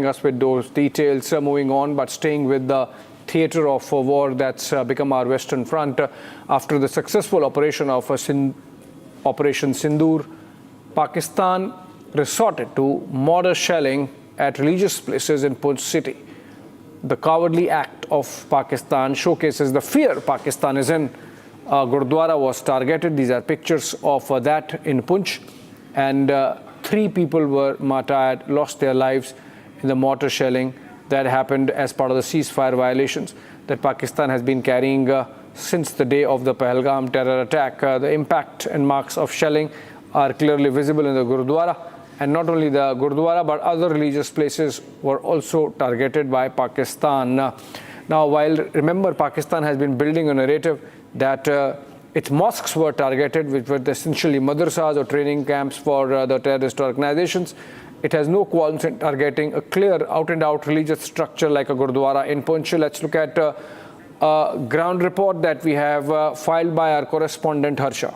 us with those details. Moving on, but staying with the theatre of war that's become our Western Front. After the successful operation of Operation Sindoor, Pakistan resorted to mortar shelling at religious places in Poonch city. The cowardly act of Pakistan showcases the fear Pakistan is in. Gurdwara was targeted. These are pictures of that in Poonch, and 3 people were martyred, lost their lives in the mortar shelling that happened as part of the ceasefire violations that Pakistan has been carrying since the day of the Pahalgam terror attack. The impact and marks of shelling are clearly visible in the Gurdwara, and not only the Gurdwara but other religious places were also targeted by Pakistan. Now, while remember, Pakistan has been building a narrative that its mosques were targeted, which were essentially madrasas or training camps for the terrorist organizations. It has no qualms in targeting a clear out-and-out religious structure like a Gurdwara in Poonch. Let's look at a ground report that we have filed by our correspondent Harsha.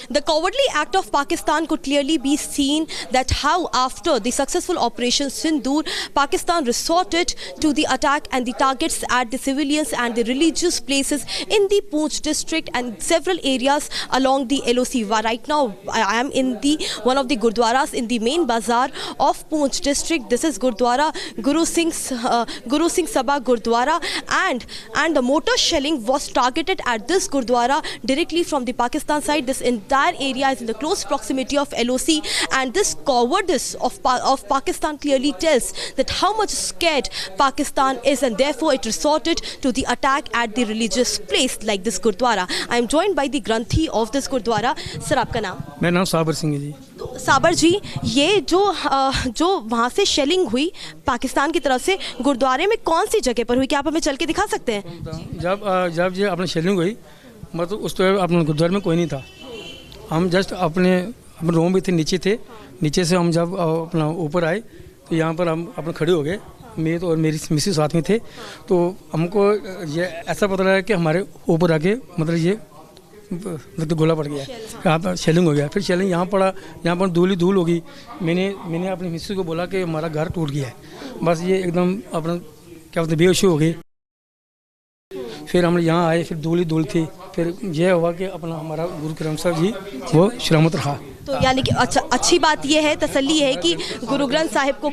The cowardly act of Pakistan could clearly be seen that how after the successful Operation Sindoor, Pakistan resorted to the attack and the targets at the civilians and the religious places in the Poonch district and several areas along the LOC. Right now, I am in one of the Gurdwaras in the main bazaar of Poonch district. This is Gurdwara Guru Singh Sabha Gurdwara, and the mortar shelling was targeted at this Gurdwara directly from the Pakistan side. This entire area is in the close proximity of LOC, and this cowardice of Pakistan clearly tells that how much scared Pakistan is, and therefore it resorted to the attack at the religious place like this Gurdwara. I am joined by the Granthi of this Gurdwara. Sir, आपका नाम? मेरा नाम साबर सिंह है जी। साबर जी, ये जो वहाँ से शेलिंग हुई पाकिस्तान की तरफ से गुरुद्वारे में कौन सी जगह पर हुई, क्या आप हमें चल के दिखा सकते हैं? जब ये अपने शेलिंग हुई, मतलब उस तो अपने गुरुद्वारे में कोई नहीं था। हम जस्ट अपने रूम में थे, नीचे से हम जब अपना ऊपर आए तो यहाँ पर हम अपने खड़े हो गए, मैं तो और मेरी मिसेस साथ में थे। तो हमको ये ऐसा पता लगा कि हमारे ऊपर आके मतलब ये मतलब गोला पड़ गया, यहाँ पर शेलिंग हो गया। फिर शेलिंग यहाँ पड़ा, यहाँ पर धूल हो गई। मैंने अपनी मिसेस को बोला कि हमारा घर टूट गया है, बस ये एकदम अपना क्या बोलते बेहोशी हो गई। फिर हम यहाँ आए, फिर धूल थी। फिर यह हुआ कि अपना हमारा गुरु ग्रंथ साहब जी वो सलामत रहा। तो यानी कि अच्छी बात यह है, तसल्ली है कि गुरु ग्रंथ साहिब को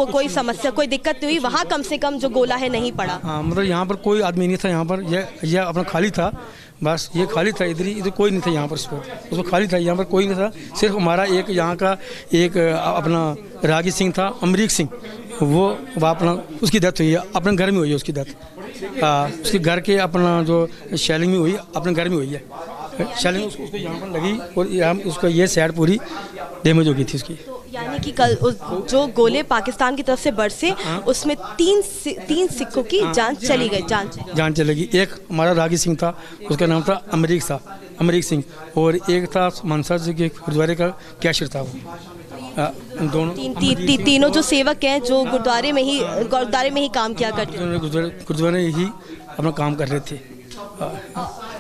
कोई समस्या, कोई दिक्कत नहीं हुई। वहाँ कम से कम जो गोला है नहीं पड़ा। हाँ, मतलब यहाँ पर कोई आदमी नहीं था। यहाँ पर यह अपना खाली था, बस ये खाली था। इधर कोई नहीं था यहाँ पर, उसको खाली था। यहाँ पर कोई नहीं था, सिर्फ हमारा एक यहाँ का एक अपना रागी सिंह था, अमरीक सिंह, वो अपना उसकी डेथ हुई है, अपने घर में हुई है उसकी डेथ। उसके घर के अपना जो शेलिंग में हुई अपने घर में हुई है। शेलिंग उसको यहाँ पर लगी और यहाँ उसको ये साइड पूरी डैमेज हो गई थी उसकी। तो यानी कि कल जो गोले पाकिस्तान की तरफ से बरसे उसमें तीन सिखों की जान चली गई, जान चलेगी। एक हमारा रागी सिंह था, उसका नाम था अमरीक सिंह, और एक था मनसा जी के गुरुद्वारे का कैशियर था वो। दोनों तीनों जो सेवक हैं जो गुरुद्वारे में ही काम किया करते हैं, गुरुद्वारे ही अपना काम कर रहे थे।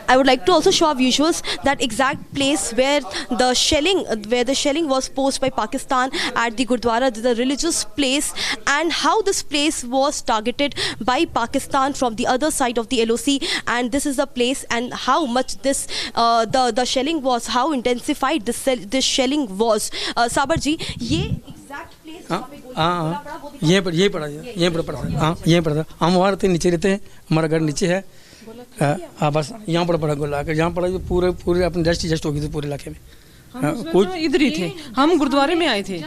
I would like to also show visuals that exact place where the shelling was posed by Pakistan at the Gurdwara, the religious place, and how this place was targeted by Pakistan from the other side of the LOC. And this is the place, and how much this the shelling was, how intensified this shelling was. Sabar ji, ये exact place यहीं पड़ा था। हम वहाँ रहते, नीचे रहते हैं, हमारा घर नीचे है। हाँ, बस यहाँ पड़ा गोला, यहाँ पड़ा जो पूरे अपने जस्ट हो गई थी पूरे इलाके में। कुछ इधर ही थे, हम गुरुद्वारे में आए थे।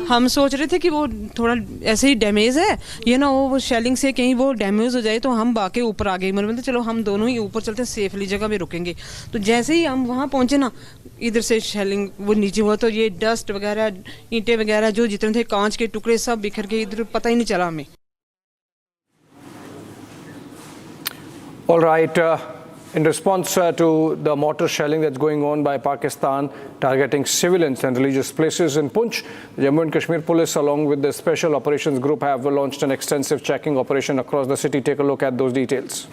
हम सोच रहे थे कि वो थोड़ा ऐसे ही डैमेज है, ये ना वो शेलिंग से कहीं वो डैमेज हो जाए, तो हम बाकी ऊपर आ गए। मतलब चलो हम दोनों ही ऊपर चलते हैं, सेफली जगह पे रुकेंगे। तो जैसे ही हम वहाँ पहुँचे ना, इधर से शेलिंग वो नीचे हुआ, तो ये डस्ट वगैरह, ईंटें वगैरह जो जितने थे, कांच के टुकड़े सब बिखर के इधर, पता ही नहीं चला हमें। All right, in response to the mortar shelling that's going on by Pakistan targeting civilians and religious places in Poonch, Jammu and Kashmir Police along with the Special Operations Group have launched an extensive checking operation across the city. Take a look at those details.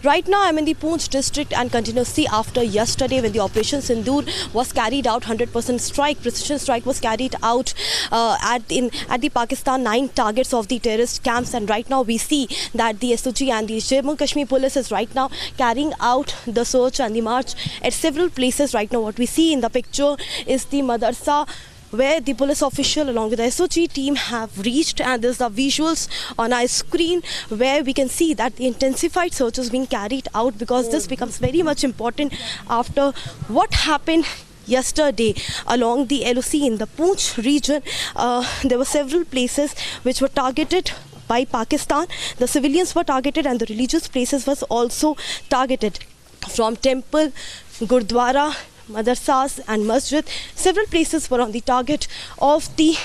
Right now I'm in the Poonch district, and continuously after yesterday when the Operation Sindoor was carried out, 100% strike, precision strike was carried out at the Pakistan 9 targets of the terrorist camps, and right now we see that the SOG and the Jammu Kashmir police is right now carrying out the search and the march at several places. Right now what we see in the picture is the madrasa where the police official along with the SOG team have reached, and there's the visuals on our screen where we can see that the intensified search is being carried out, because this becomes very much important after what happened yesterday along the LOC in the Poonch region. There were several places which were targeted by Pakistan. The civilians were targeted and the religious places was also targeted, from temple, gurdwara, madrasas and masjid. Several places were on the target of the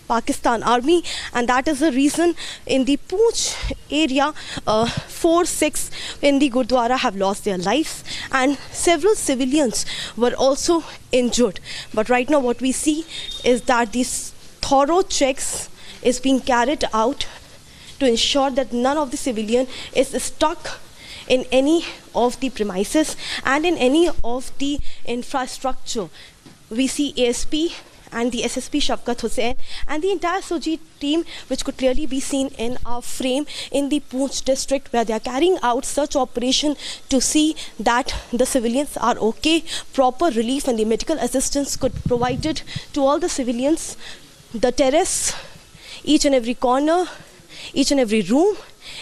Pakistan army, and that is the reason in the Poonch area 4-6 in the Gurdwara have lost their lives, and several civilians were also injured. But right now what we see is that these thorough checks is being carried out to ensure that none of the civilian is stuck in any of the premises and in any of the infrastructure. We see ASP and the SSP Shafkat Hussain and the entire SOG team, which could clearly be seen in our frame in the Poonch district, where they are carrying out such operation to see that the civilians are okay, proper relief and the medical assistance could be provided to all the civilians. The terrace, each and every corner, each and every room,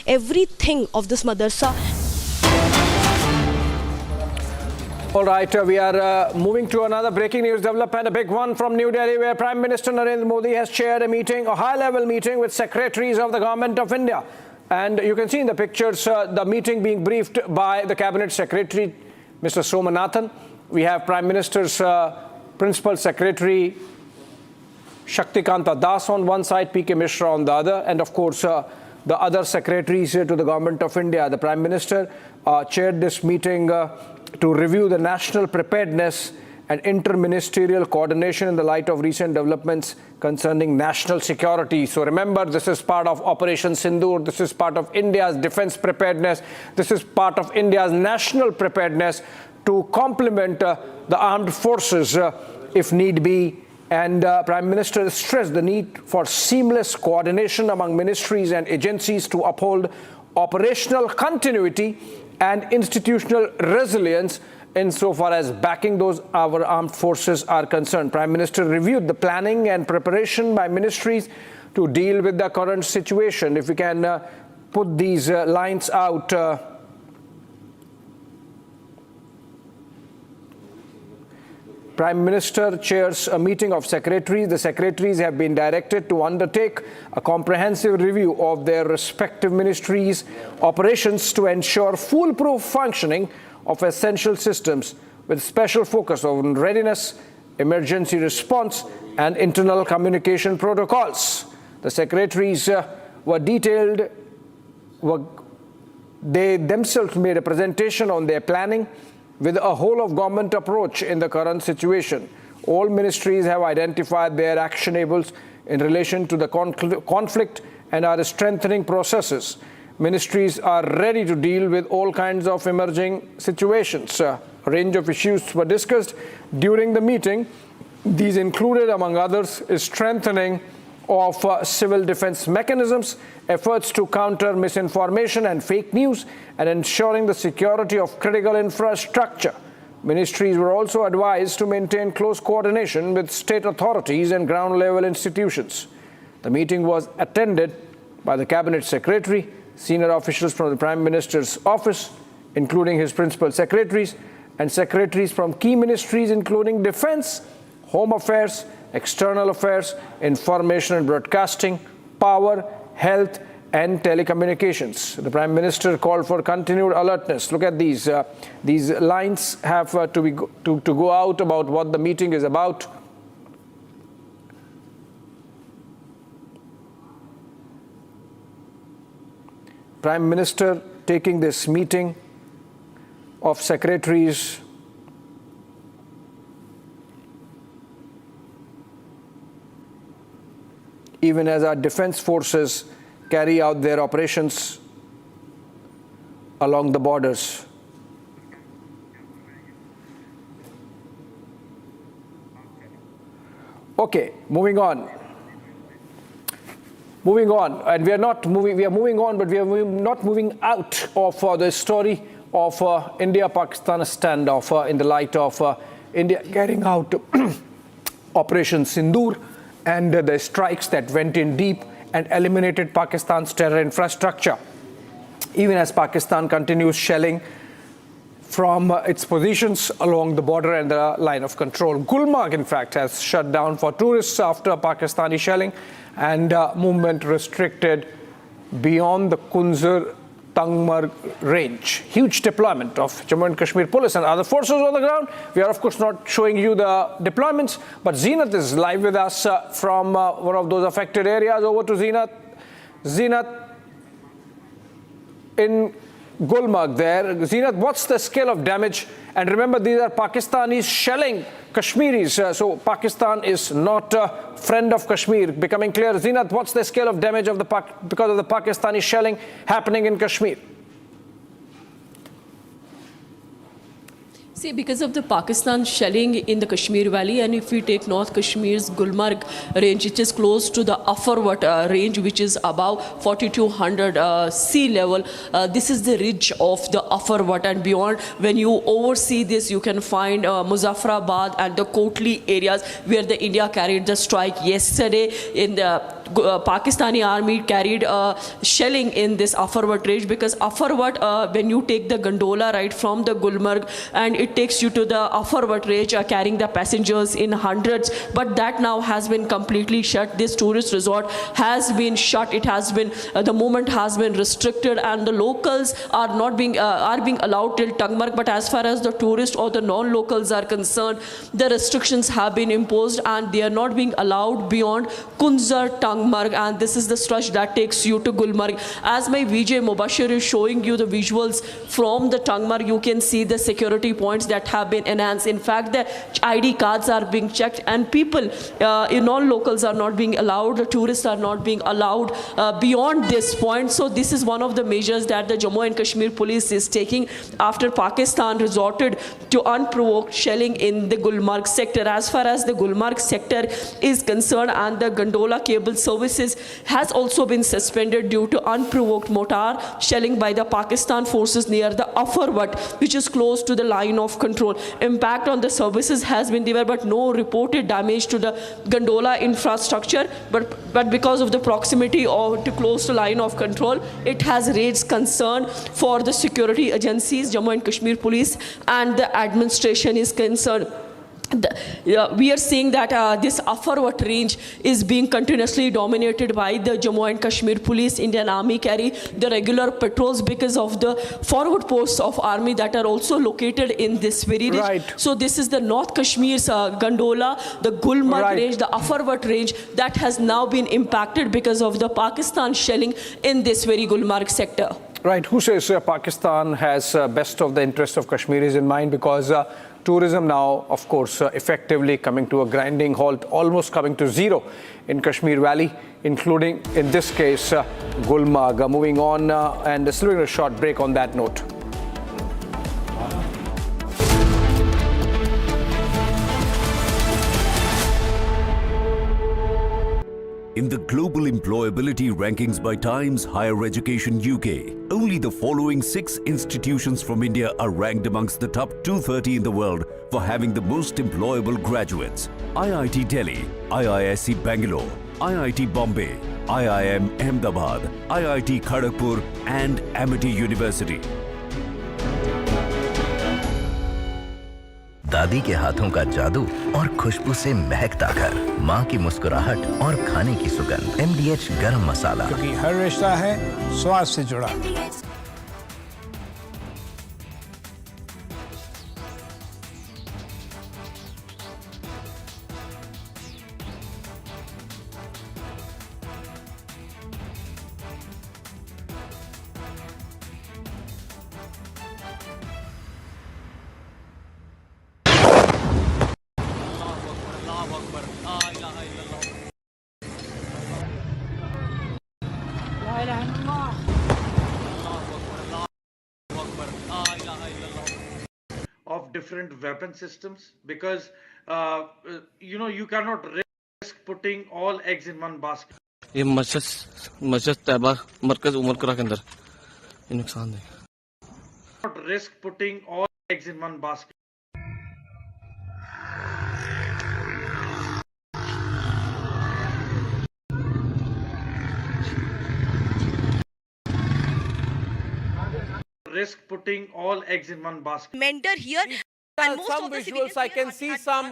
everything of this madrasa. All right, we are moving to another breaking news development, a big one from New Delhi, where Prime Minister Narendra Modi has chaired a meeting, a high-level meeting with secretaries of the Government of India. And you can see in the pictures the meeting being briefed by the Cabinet Secretary, Mr. Somanathan. We have Prime Minister's Principal Secretary, Shaktikanta Das on one side, P.K. Mishra on the other, and of course the other secretaries to the Government of India. The Prime Minister chaired this meeting to review the national preparedness and inter-ministerial coordination in the light of recent developments concerning national security. So remember, this is part of Operation Sindoor. This is part of India's defense preparedness. This is part of India's national preparedness to complement the armed forces if need be. And Prime Minister stressed the need for seamless coordination among ministries and agencies to uphold operational continuity and institutional resilience insofar as backing those our armed forces are concerned. Prime Minister reviewed the planning and preparation by ministries to deal with the current situation. If we can put these lines out. Prime Minister chairs a meeting of secretaries. The secretaries have been directed to undertake a comprehensive review of their respective ministries' operations to ensure foolproof functioning of essential systems, with special focus on readiness, emergency response, and internal communication protocols. The secretaries were detailed. They themselves made a presentation on their planning with a whole-of-government approach in the current situation. All ministries have identified their actionables in relation to the conflict and are strengthening processes. Ministries are ready to deal with all kinds of emerging situations. A range of issues were discussed during the meeting. These included, among others, strengthening of civil defense mechanisms, efforts to counter misinformation and fake news, and ensuring the security of critical infrastructure. Ministries were also advised to maintain close coordination with state authorities and ground-level institutions. The meeting was attended by the Cabinet Secretary, senior officials from the Prime Minister's office, including his principal secretaries, and secretaries from key ministries including Defense, Home Affairs, External Affairs, Information and Broadcasting, Power, Health and Telecommunications. The Prime Minister called for continued alertness. Look at these. These lines have to go out about what the meeting is about. Prime Minister taking this meeting of secretaries even as our defense forces carry out their operations along the borders. Okay, moving on. Moving on, and we are moving on, but we are not moving out of the story of India-Pakistan standoff in the light of India carrying out Operation Sindoor and the strikes that went in deep and eliminated Pakistan's terror infrastructure. Even as Pakistan continues shelling from its positions along the border and the line of control. Gulmarg, in fact, has shut down for tourists after Pakistani shelling and movement restricted beyond the Kunzar-Tangmarg range. Huge deployment of Jammu and Kashmir police and other forces on the ground. We are, of course, not showing you the deployments, but Zeenat is live with us from one of those affected areas. Over to Zeenat. Zeenat, in Gulmarg there. Zeenat, what's the scale of damage? And remember, these are Pakistanis shelling Kashmiris. So Pakistan is not a friend of Kashmir. Becoming clear. Zeenat, what's the scale of damage because of the Pakistani shelling happening in Kashmir? See, because of the Pakistan shelling in the Kashmir Valley, and if we take North Kashmir's Gulmarg range, it is close to the Afurwat range, which is above 4200 sea level. This is the ridge of the Afurwat, and beyond, when you oversee this, you can find Muzaffarabad and the Kotli areas where the India carried the strike yesterday. In the Pakistani army carried shelling in this Afurwat range, because Afurwat, when you take the gondola right from the Gulmarg, and it takes you to the Afurwat range, carrying the passengers in hundreds, but that now has been completely shut. This tourist resort has been shut. It has been the movement has been restricted, and the locals are not being allowed till Tangmarg. But as far as the tourists or the non-locals are concerned, the restrictions have been imposed, and they are not being allowed beyond Kunzar Tangmarg, and this is the stretch that takes you to Gulmarg. As my VJ Mubashir is showing you the visuals from the Tangmarg, you can see the security points that have been enhanced. In fact, the ID cards are being checked, and people, non-locals are not being allowed, the tourists are not being allowed beyond this point. So this is one of the measures that the Jammu and Kashmir police is taking after Pakistan resorted to unprovoked shelling in the Gulmarg sector. As far as the Gulmarg sector is concerned, and the gondola cable services has also been suspended due to unprovoked mortar shelling by the Pakistan forces near the Afurwat, which is close to the line of control. Impact on the services has been there, but no reported damage to the gondola infrastructure. But because of the proximity or to close to line of control, it has raised concern for the security agencies, Jammu and Kashmir police, and the administration is concerned. We are seeing that this Afurwat range is being continuously dominated by the Jammu and Kashmir police. Indian Army carry the regular patrols because of the forward posts of army that are also located in this very range. Right. So this is the North Kashmir's gondola, the Gulmarg range, the Afurwat range that has now been impacted because of the Pakistan shelling in this very Gulmarg sector. Right. Who says Pakistan has best of the interest of Kashmiris in mind? Because tourism now, of course, effectively coming to a grinding halt, almost coming to zero in Kashmir Valley, including, in this case, Gulmarg. Moving on and slipping a short break on that note. In the global employability rankings by Times Higher Education UK, only the following 6 institutions from India are ranked amongst the top 230 in the world for having the most employable graduates: IIT Delhi, IISc Bangalore, IIT Bombay, IIM Ahmedabad, IIT Kharagpur and Amity University. दादी के हाथों का जादू और खुशबू से महकता घर, माँ की मुस्कुराहट और खाने की सुगंध। MDH गरम मसाला, क्योंकि हर रिश्ता है स्वाद से जुड़ा। different weapon systems, because you cannot risk putting all eggs in one basket. ये मस्जिद तैयबा मरकज उमर करा के अंदर ये नुकसान है. Not risk putting all eggs in one basket. Risk putting all eggs in one basket. Mender here. And most Some of the visuals civilians I here can see some.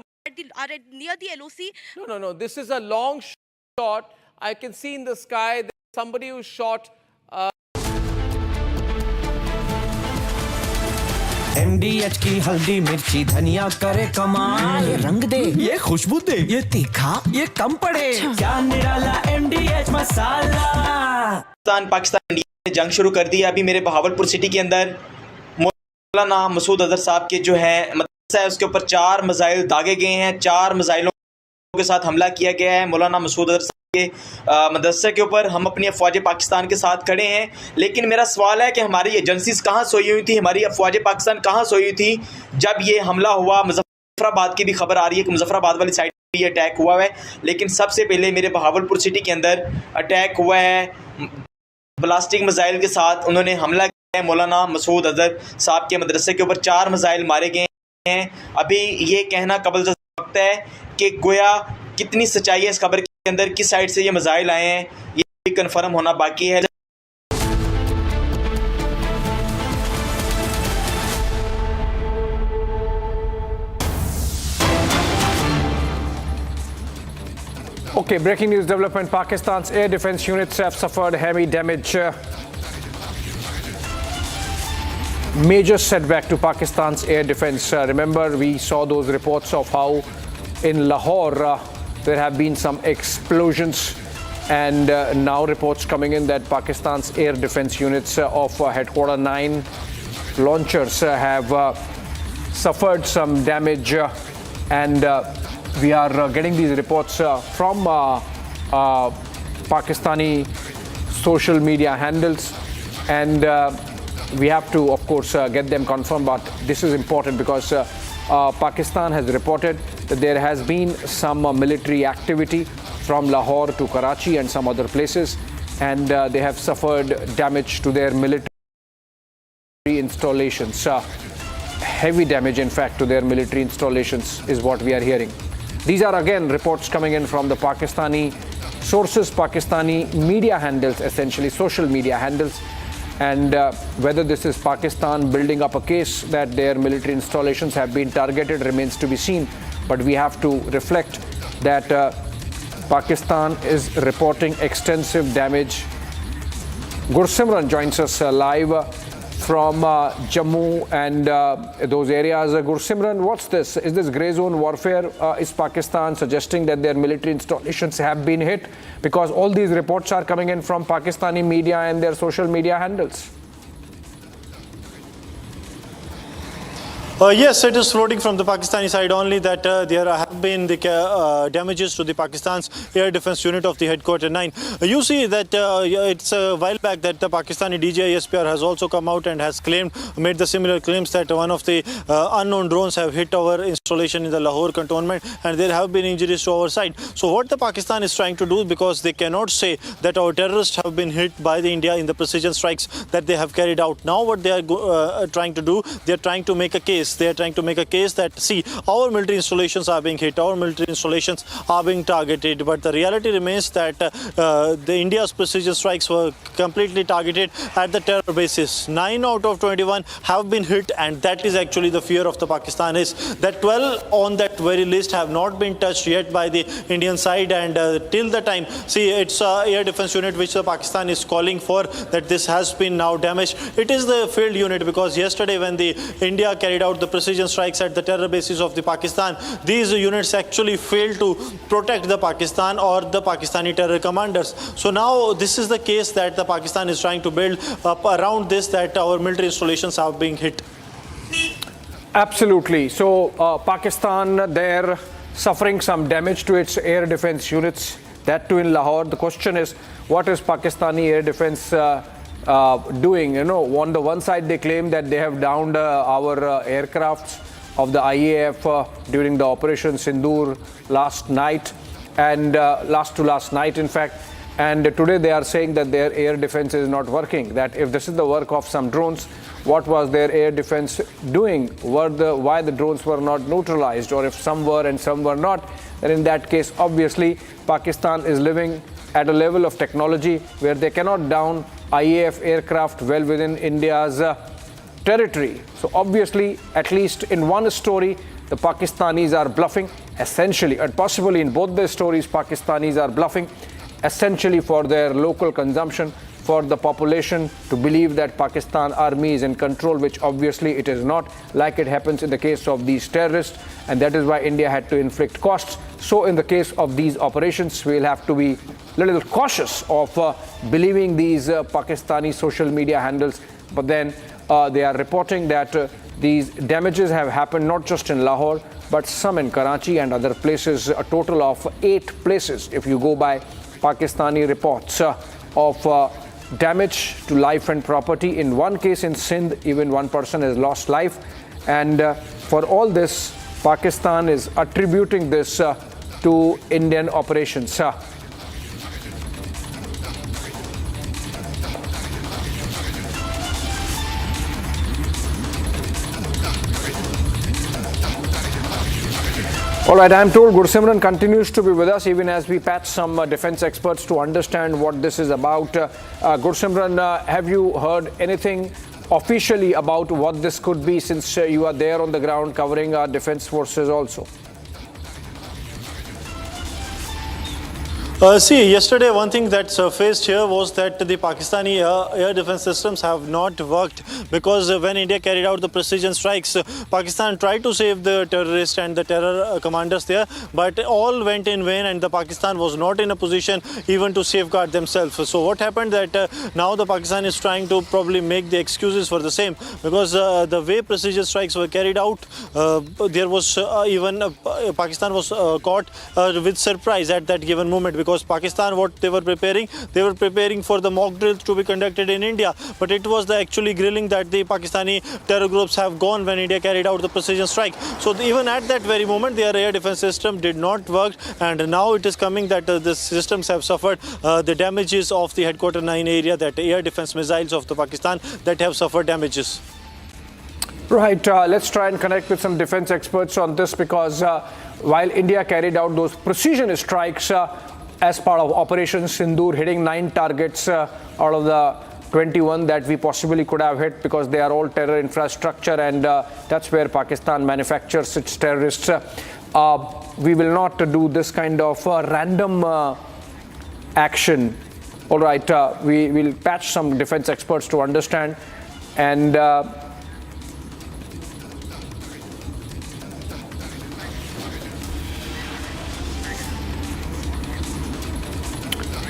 are near the LOC. No. This is a long shot. I can see in the sky that somebody who shot. MDH की हल्दी मिर्ची धनिया करे कमाल, ये रंग दे, ये खुशबू दे, ये तीखा, ये कम पड़े, क्या निराला MDH मसाला. पाकिस्तान इंडिया ने जंग शुरू कर दी है. अभी मेरे बहावलपुर सिटी के अंदर मौलाना मसूद अजहर साहब के जो है मदरसा है उसके ऊपर 4 मिसाइल दागे गए हैं. 4 मिसाइलों के साथ हमला किया गया है मौलाना मसूद अजहर के मदरसे के ऊपर. हम अपनी अफवाज पाकिस्तान के साथ खड़े हैं, लेकिन मेरा सवाल है कि हमारी एजेंसीज कहाँ सोई हुई थी, हमारी अफवाज पाकिस्तान कहाँ सोई हुई थी जब ये हमला हुआ. मुजफ्फराबाद की भी खबर आ रही है कि मुजफ्फराबाद वाली साइड पर ये अटैक हुआ है, लेकिन सबसे पहले मेरे बहावलपुर सिटी के अंदर अटैक हुआ है ब्लास्टिक मिसाइल के साथ. उन्होंने हमला किया है मौलाना मसूद अजहर साहब के मदरसे के ऊपर. 4 मिसाइल मारे गए हैं. अभी ये कहना कबल वक्त है कि गोया कितनी सच्चाई है इस खबर के अंदर, किस साइड से ये मिसाइल आए हैं, ये भी कन्फर्म होना बाकी है. Okay, breaking news development. Pakistan's air defense units have suffered heavy damage. Major setback to Pakistan's air defense. Remember, we saw those reports of how in Lahore there have been some explosions, and now reports coming in that Pakistan's air defense units of Headquarter 9 launchers have suffered some damage, and we are getting these reports from Pakistani social media handles, and we have to, of course, get them confirmed. But this is important because Pakistan has reported that there has been some military activity from Lahore to Karachi and some other places, and they have suffered damage to their military installations. Heavy damage, in fact, to their military installations is what we are hearing. These are again reports coming in from the Pakistani sources, Pakistani media handles, essentially social media handles. And whether this is Pakistan building up a case that their military installations have been targeted remains to be seen. But we have to reflect that Pakistan is reporting extensive damage. Gursimran joins us live from Jammu and those areas. Gursimran, what's this? Is this grey zone warfare? Is Pakistan suggesting that their military installations have been hit? Because all these reports are coming in from Pakistani media and their social media handles. Yes, it is floating from the Pakistani side only that there have been the damages to the Pakistan's air defense unit of the Headquarter 9. You see that it's a while back that the Pakistani DJI-SPR has also come out and has made the similar claims that one of the unknown drones have hit our installation in the Lahore cantonment and there have been injuries to our side. So what the Pakistan is trying to do, because they cannot say that our terrorists have been hit by the India in the precision strikes that they have carried out. Now what they are trying to do, they are trying to make a case. They are trying to make a case that, see, our military installations are being hit, our military installations are being targeted. But the reality remains that the India's precision strikes were completely targeted at the terror bases. 9 out of 21 have been hit, and that is actually the fear of the Pakistanis. That 12 on that very list have not been touched yet by the Indian side, and till the time, see, it's air defense unit which the Pakistan is calling for, that this has been now damaged. It is the failed unit, because yesterday when the India carried out the precision strikes at the terror bases of the Pakistan, these units actually failed to protect the Pakistan or the Pakistani terror commanders. So now this is the case that the Pakistan is trying to build up around this, that our military installations are being hit. Absolutely. So Pakistan there suffering some damage to its air defense units, that too in Lahore. The question is, what is Pakistani air defense doing? You know, on the one side they claim that they have downed our aircrafts. of the IAF during the Operation Sindoor last night, and last night in fact. And today they are saying that their air defense is not working, that if this is the work of some drones, what was their air defense doing? Why the drones were not neutralized, or if some were and some were not, then in that case, obviously, Pakistan is living at a level of technology where they cannot down IAF aircraft well within India's territory. So obviously, at least in one story, the Pakistanis are bluffing, essentially, and possibly in both the stories, Pakistanis are bluffing, essentially for their local consumption, for the population to believe that Pakistan army is in control, which obviously it is not, like it happens in the case of these terrorists, and that is why India had to inflict costs. So in the case of these operations, we'll have to be a little cautious of believing these Pakistani social media handles. But then they are reporting that these damages have happened not just in Lahore, but some in Karachi and other places, a total of 8 places, if you go by Pakistani reports of damage to life and property. In one case in Sindh, even one person has lost life. And for all this, Pakistan is attributing this to Indian operations. All right, I'm told Gursimran continues to be with us even as we patch some defense experts to understand what this is about. Gursimran, have you heard anything officially about what this could be, since you are there on the ground covering our defense forces also? See, yesterday one thing that surfaced here was that the Pakistani air defense systems have not worked, because when India carried out the precision strikes, Pakistan tried to save the terrorists and the terror commanders there, but all went in vain, and the Pakistan was not in a position even to safeguard themselves. So what happened that now the Pakistan is trying to probably make the excuses for the same, because the way precision strikes were carried out, there was Pakistan was caught with surprise at that given moment, because Pakistan, what they were preparing for the mock drills to be conducted in India, but it was the actually grilling that the Pakistani terror groups have gone when India carried out the precision strike. So even at that very moment, their air defense system did not work, and now it is coming that the systems have suffered the damages of the headquarter 9 area, that air defense missiles of the Pakistan that have suffered damages. Right, let's try and connect with some defense experts on this, because while India carried out those precision strikes as part of Operation Sindoor, hitting 9 targets out of the 21 that we possibly could have hit, because they are all terror infrastructure, and that's where Pakistan manufactures its terrorists. We will not do this kind of random action. All right, we will patch some defense experts to understand. And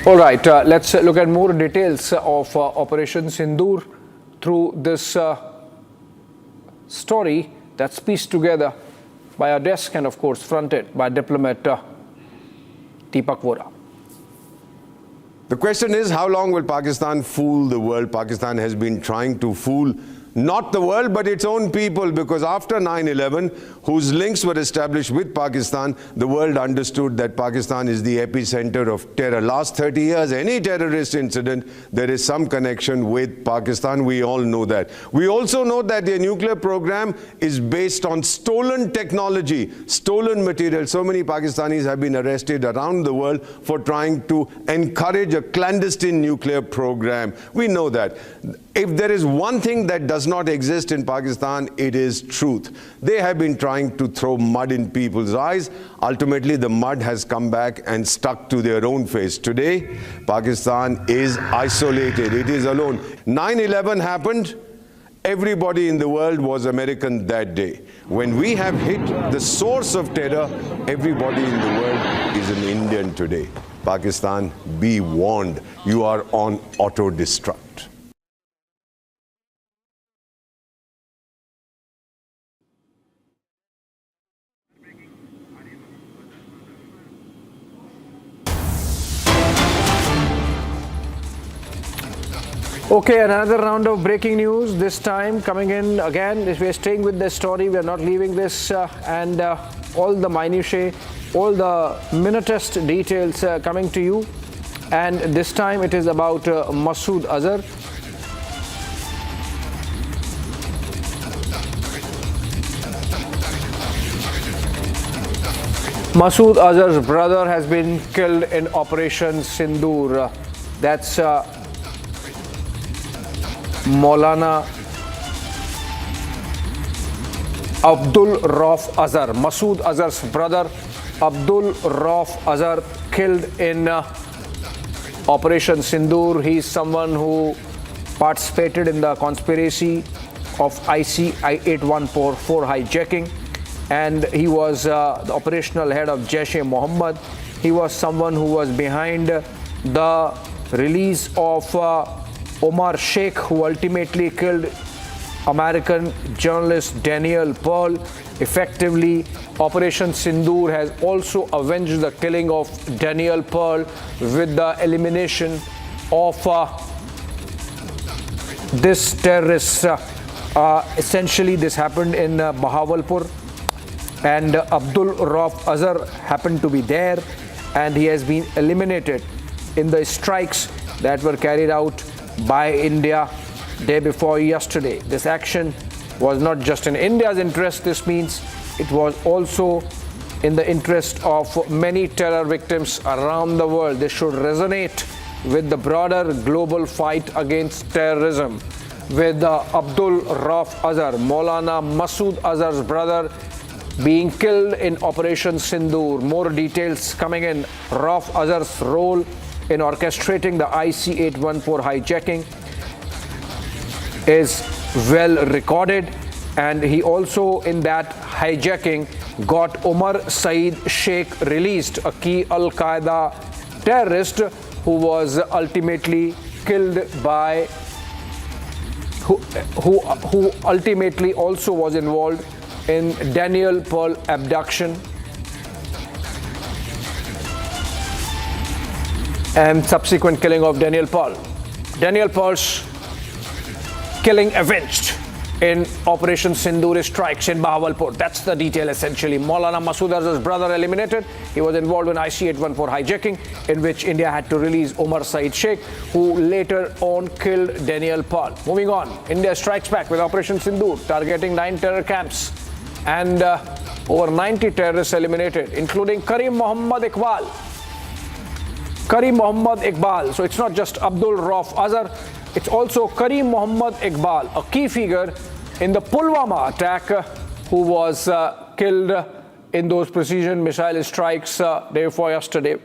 all right, let's look at more details of Operation Sindoor through this story that's pieced together by our desk and, of course, fronted by diplomat Deepak Vora. The question is, how long will Pakistan fool the world? Pakistan has been trying to fool not the world, but its own people, because after 9/11, whose links were established with Pakistan, the world understood that Pakistan is the epicenter of terror. Last 30 years, any terrorist incident, there is some connection with Pakistan. We all know that. We also know that their nuclear program is based on stolen technology, stolen material. So many Pakistanis have been arrested around the world for trying to encourage a clandestine nuclear program. We know that. If there is one thing that does not exist in Pakistan, it is truth. They have been trying to throw mud in people's eyes. Ultimately, the mud has come back and stuck to their own face. Today, Pakistan is isolated. It is alone. 9/11 happened. Everybody in the world was American that day. When we have hit the source of terror, everybody in the world is an Indian today. Pakistan, be warned. You are on auto-destruct. Okay, another round of breaking news, this time coming in again. We're staying with this story, we're not leaving this, and all the minutiae, all the minutest details coming to you. And this time it is about Masood Azhar. Masood Azhar's brother has been killed in Operation Sindoor. That's Maulana Abdul Rauf Azhar. Masood Azhar's brother Abdul Rauf Azhar killed in Operation Sindoor. He is someone who participated in the conspiracy of IC-814 hijacking, and he was the operational head of Jaish-e-Mohammed. He was someone who was behind the release of Omar Sheikh, who ultimately killed American journalist Daniel Pearl. Effectively, Operation Sindoor has also avenged the killing of Daniel Pearl with the elimination of this terrorist. Essentially, this happened in Bahawalpur, and Abdul Rauf Azhar happened to be there, and he has been eliminated in the strikes that were carried out by India day before yesterday. This action was not just in India's interest. This means it was also in the interest of many terror victims around the world. This should resonate with the broader global fight against terrorism. With Abdul Rauf Azhar, Maulana Masood Azhar's brother, being killed in Operation Sindoor. More details coming in. Rauf Azhar's role in orchestrating the IC-814 hijacking is well recorded, and he also in that hijacking got Omar Saeed Sheikh released, a key Al-Qaeda terrorist who was ultimately killed by who ultimately also was involved in Daniel Pearl abduction and subsequent killing of Daniel Pearl. Daniel Pearl's killing avenged in Operation Sindoor strikes in Bahawalpur. That's the detail essentially. Maulana Masood Azhar's brother eliminated. He was involved in IC-814 hijacking, in which India had to release Omar Saeed Sheikh, who later on killed Daniel Pearl. Moving on, India strikes back with Operation Sindoor, targeting 9 terror camps, and over 90 terrorists eliminated, including Karim Mohammed Iqbal. So it's not just Abdul Rauf Azhar, it's also Karim Mohammed Iqbal, a key figure in the Pulwama attack, who was killed in those precision missile strikes day before yesterday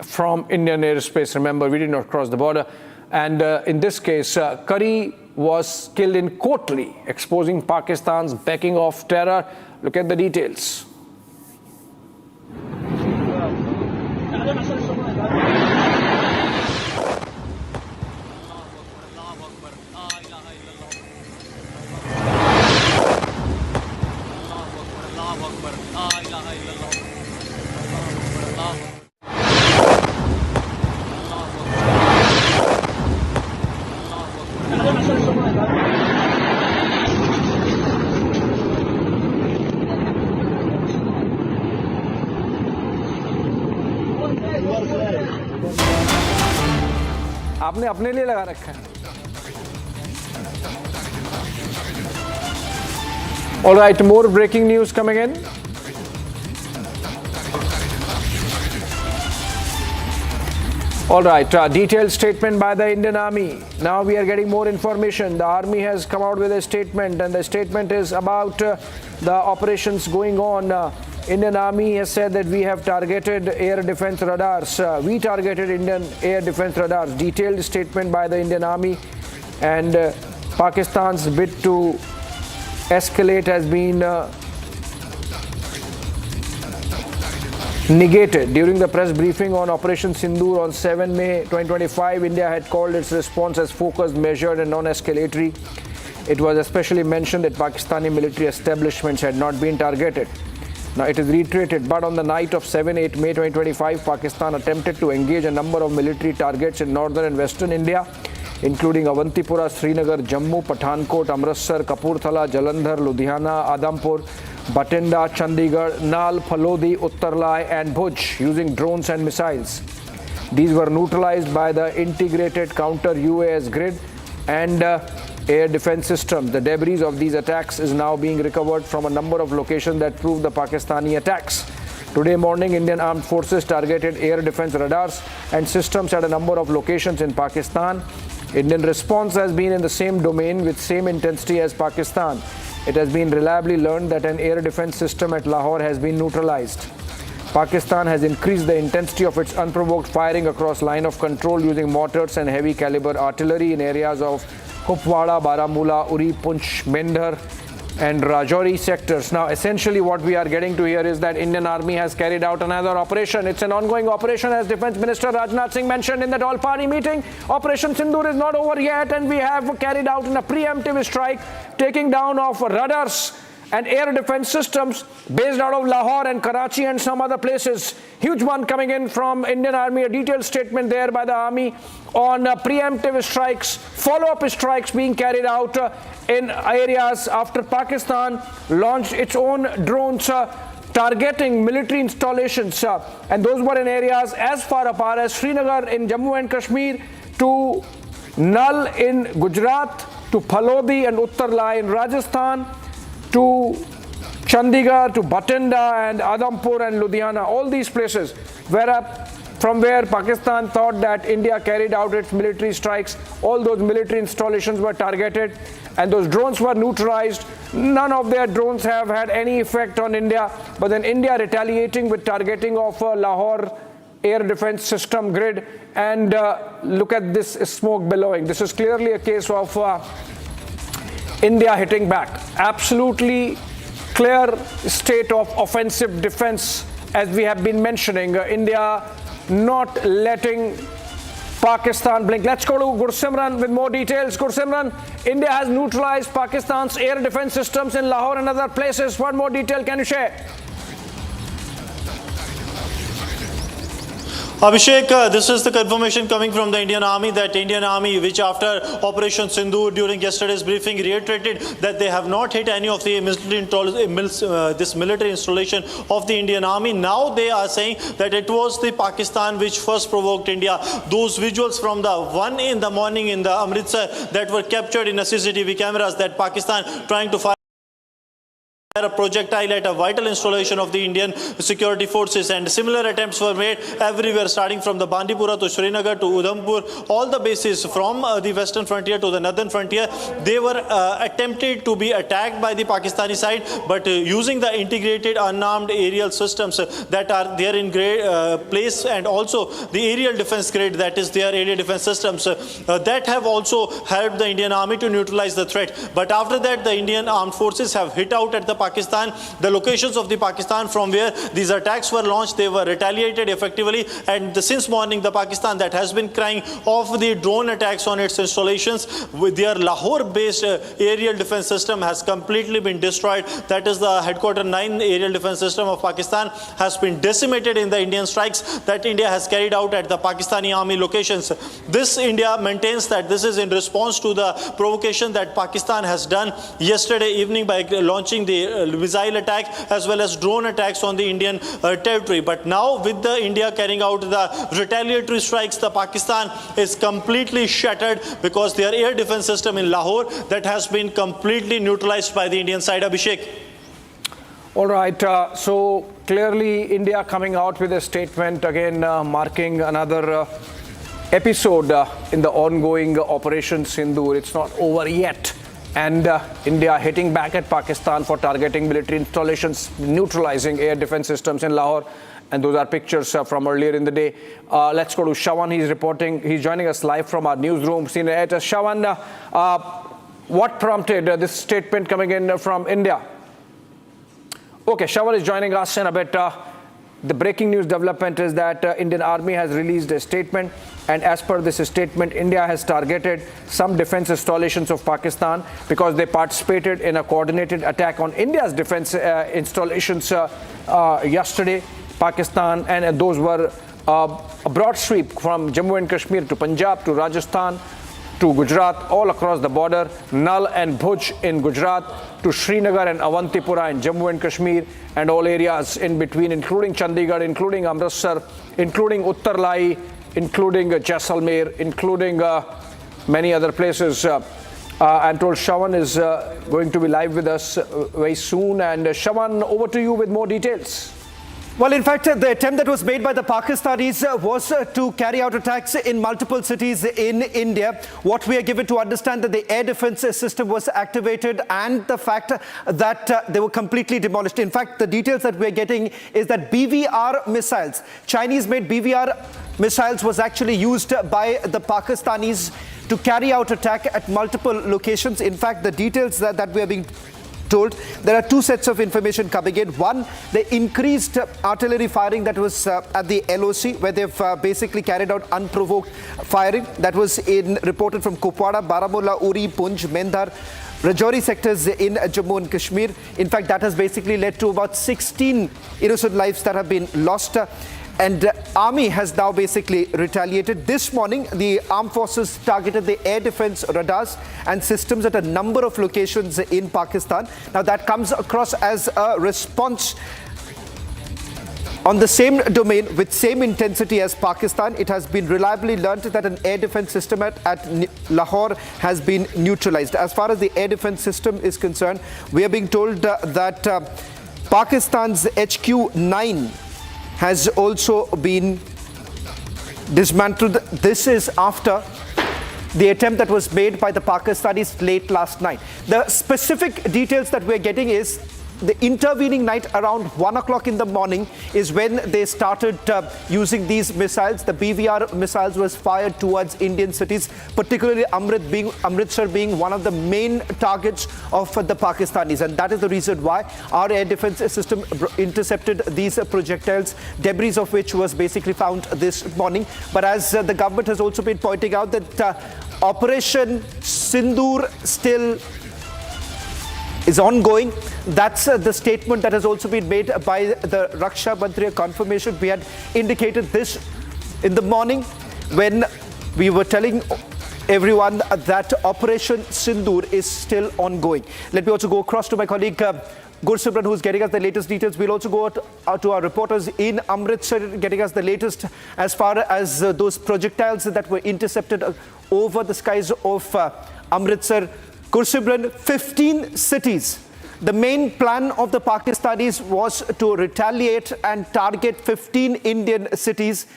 from Indian airspace. Remember, we did not cross the border. And in this case, Kari was killed in Kotli, exposing Pakistan's backing of terror. Look at the details. आपने अपने लिए लगा रखा है. All right, more breaking news coming in. All right, detailed statement by the Indian Army. Now we are getting more information. The Army has come out with a statement, and the statement is about the operations going on. Indian Army has said that we have targeted air defense radars. We targeted Indian air defense radars. Detailed statement by the Indian Army, and Pakistan's bid to escalate has been negated. During the press briefing on Operation Sindoor on 7 May 2025, India had called its response as focused, measured and non-escalatory. It was especially mentioned that Pakistani military establishments had not been targeted. Now it is reiterated, but on the night of 7-8 May 2025, Pakistan attempted to engage a number of military targets in northern and western India. including Avantipura, Srinagar, Jammu, Pathankot, Amritsar, Kapurthala, Jalandhar, Ludhiana, Adhampur, Bathinda, Chandigarh, Nal, Phalodi, Uttarlai and Bhuj using drones and missiles. These were neutralized by the integrated counter-UAS grid and air defense systems. The debris of these attacks is now being recovered from a number of locations that prove the Pakistani attacks. Today morning, Indian Armed Forces targeted air defense radars and systems at a number of locations in Pakistan. Indian response has been in the same domain with same intensity as Pakistan. It has been reliably learned that an air defense system at Lahore has been neutralized. Pakistan has increased the intensity of its unprovoked firing across line of control using mortars and heavy caliber artillery in areas of Kupwara, Baramulla, Uri, Punch, Mendhar and Rajouri sectors. Now, essentially what we are getting to here is that Indian Army has carried out another operation. It's an ongoing operation, as Defence Minister Rajnath Singh mentioned in the all-party meeting. Operation Sindoor is not over yet, and we have carried out a preemptive strike, taking down of radars and air defense systems based out of Lahore and Karachi and some other places. Huge one coming in from Indian Army, a detailed statement there by the Army on preemptive strikes, follow-up strikes being carried out in areas after Pakistan launched its own drones targeting military installations. And those were in areas as far apart as Srinagar in Jammu and Kashmir, to Nal in Gujarat, to Phalodi and Uttarlai in Rajasthan, to Chandigarh, to Bathinda and Adhampur and Ludhiana, all these places from where Pakistan thought that India carried out its military strikes. All those military installations were targeted and those drones were neutralized. None of their drones have had any effect on India, but then India retaliating with targeting of Lahore air defense system grid. And look at this smoke billowing. This is clearly a case of India hitting back. Absolutely clear state of offensive defense, as we have been mentioning. India not letting Pakistan blink. Let's go to Gursimran with more details. Gursimran, India has neutralized Pakistan's air defense systems in Lahore and other places. What more detail can you share? Abhishek, this is the confirmation coming from the Indian Army, that Indian Army, which after Operation Sindoor during yesterday's briefing reiterated that they have not hit any of the military installation of the Indian Army. Now they are saying that it was the Pakistan which first provoked India. Those visuals from the 1 in the morning in the Amritsar that were captured in a CCTV cameras, that Pakistan trying to fire a projectile at a vital installation of the Indian security forces, and similar attempts were made everywhere, starting from the Bandipora to Srinagar to Udhampur, all the bases from the western frontier to the northern frontier. They were attempted to be attacked by the Pakistani side, but using the integrated unarmed aerial systems that are there in place, and also the aerial defense grid, that is their aerial defense systems, that have also helped the Indian Army to neutralize the threat. But after that, the Indian armed forces have hit out at the Pakistan, the locations of the Pakistan from where these attacks were launched. They were retaliated effectively, and since morning the Pakistan that has been crying off the drone attacks on its installations with their Lahore based aerial defense system has completely been destroyed. That is the headquarter 9 aerial defense system of Pakistan has been decimated in the Indian strikes that India has carried out at the Pakistani army locations. This India maintains that this is in response to the provocation that Pakistan has done yesterday evening by launching the missile attack as well as drone attacks on the Indian territory. But now with the India carrying out the retaliatory strikes, the Pakistan is completely shattered because their air defense system in Lahore that has been completely neutralized by the Indian side. Abhishek. All right, so clearly India coming out with a statement again marking another episode in the ongoing Operation Sindoor. It's not over yet. And India hitting back at Pakistan for targeting military installations, neutralizing air defense systems in Lahore. And those are pictures from earlier in the day. Let's go to Shawan. He's reporting. He's joining us live from our newsroom. Senior editor Shawan, what prompted this statement coming in from India? Okay, Shawan is joining us in a bit. The breaking news development is that Indian Army has released a statement, and as per this statement, India has targeted some defense installations of Pakistan because they participated in a coordinated attack on India's defense installations yesterday. Pakistan, and those were a broad sweep from Jammu and Kashmir to Punjab to Rajasthan to Gujarat, all across the border, Nal and Bhuj in Gujarat, to Srinagar and Avantipura in Jammu and Kashmir, and all areas in between, including Chandigarh, including Amritsar, including Uttar Lai, including Jaisalmer, including many other places. I'm told Shawan is going to be live with us very soon. And Shawan, over to you with more details. Well, in fact, the attempt that was made by the Pakistanis was to carry out attacks in multiple cities in India. What we are given to understand that the air defense system was activated and the fact that they were completely demolished. In fact, the details that we are getting is that BVR missiles, Chinese-made BVR missiles, was actually used by the Pakistanis to carry out attack at multiple locations. In fact, the details that we are being told, there are two sets of information coming in. One, the increased artillery firing that was at the LOC, where they've basically carried out unprovoked firing. That was reported from Kupwara, Baramulla, Uri, Punj, Mendhar, Rajouri sectors in Jammu and Kashmir. In fact, that has basically led to about 16 innocent lives that have been lost. And army has now basically retaliated. This morning, the armed forces targeted the air defense radars and systems at a number of locations in Pakistan. Now, that comes across as a response on the same domain with same intensity as Pakistan. It has been reliably learnt that an air defense system at Lahore has been neutralized. As far as the air defense system is concerned, we are being told that Pakistan's HQ-9 has also been dismantled. This is after the attempt that was made by the Pakistanis late last night. The specific details that we're getting is the intervening night around 1 o'clock in the morning is when they started using these missiles. The BVR missiles was fired towards Indian cities, particularly Amritsar being one of the main targets of the Pakistanis. And that is the reason why our air defense system intercepted these projectiles, debris of which was basically found this morning. But as the government has also been pointing out that Operation Sindoor still is ongoing. That's the statement that has also been made by the Raksha Mantri. Confirmation. We had indicated this in the morning when we were telling everyone that Operation Sindoor is still ongoing. Let me also go across to my colleague Gursimran, who's getting us the latest details. We'll also go to our reporters in Amritsar, getting us the latest as far as those projectiles that were intercepted over the skies of Amritsar. Gursimran, 15 cities. The main plan of the Pakistanis was to retaliate and target 15 Indian cities.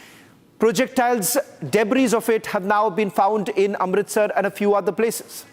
Projectiles, debris of it have now been found in Amritsar and a few other places.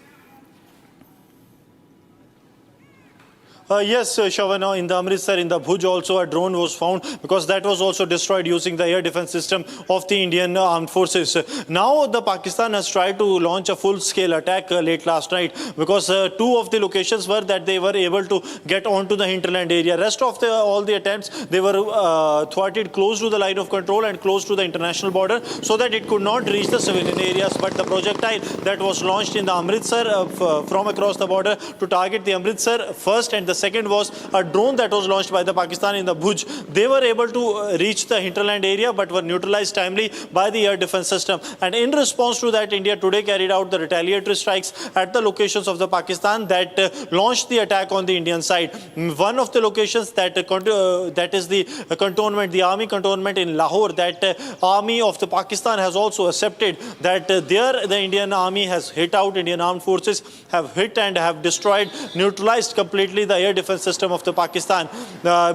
Yes, Shavana, in the Amritsar, in the Bhuj also a drone was found because that was also destroyed using the air defense system of the Indian armed forces. Now the Pakistan has tried to launch a full-scale attack late last night because two of the locations were that they were able to get onto the hinterland area. Rest of all the attempts, they were thwarted close to the line of control and close to the international border so that it could not reach the civilian areas. But the projectile that was launched in the Amritsar from across the border to target the Amritsar first, and the second was a drone that was launched by the Pakistan in the Bhuj. They were able to reach the hinterland area but were neutralized timely by the air defense system. And in response to that, India today carried out the retaliatory strikes at the locations of the Pakistan that launched the attack on the Indian side. One of the locations that is the cantonment, the army cantonment in Lahore, that army of the Pakistan has also accepted that there the Indian army has hit out, Indian armed forces have hit and have destroyed, neutralized completely the air defense system of the Pakistan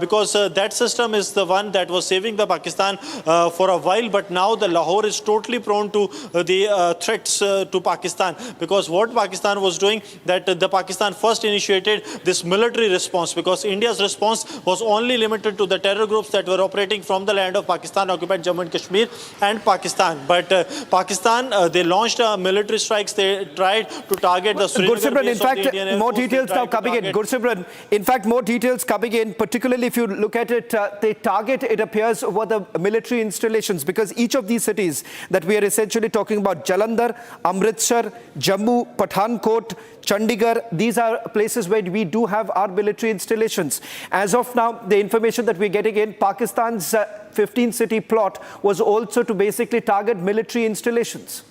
because that system is the one that was saving the Pakistan for a while, but now the Lahore is totally prone to the threats to Pakistan because what Pakistan was doing, that the Pakistan first initiated this military response because India's response was only limited to the terror groups that were operating from the land of Pakistan occupied Jammu and Kashmir and Pakistan. But Pakistan, they launched military strikes. They tried to target the Gursimran, in fact, more details now coming in. Gursimran, in fact, more details coming in, particularly if you look at it, the target, it appears, were the military installations because each of these cities that we are essentially talking about, Jalandhar, Amritsar, Jammu, Pathankot, Chandigarh, these are places where we do have our military installations. As of now, the information that we're getting in, Pakistan's 15-city plot was also to basically target military installations.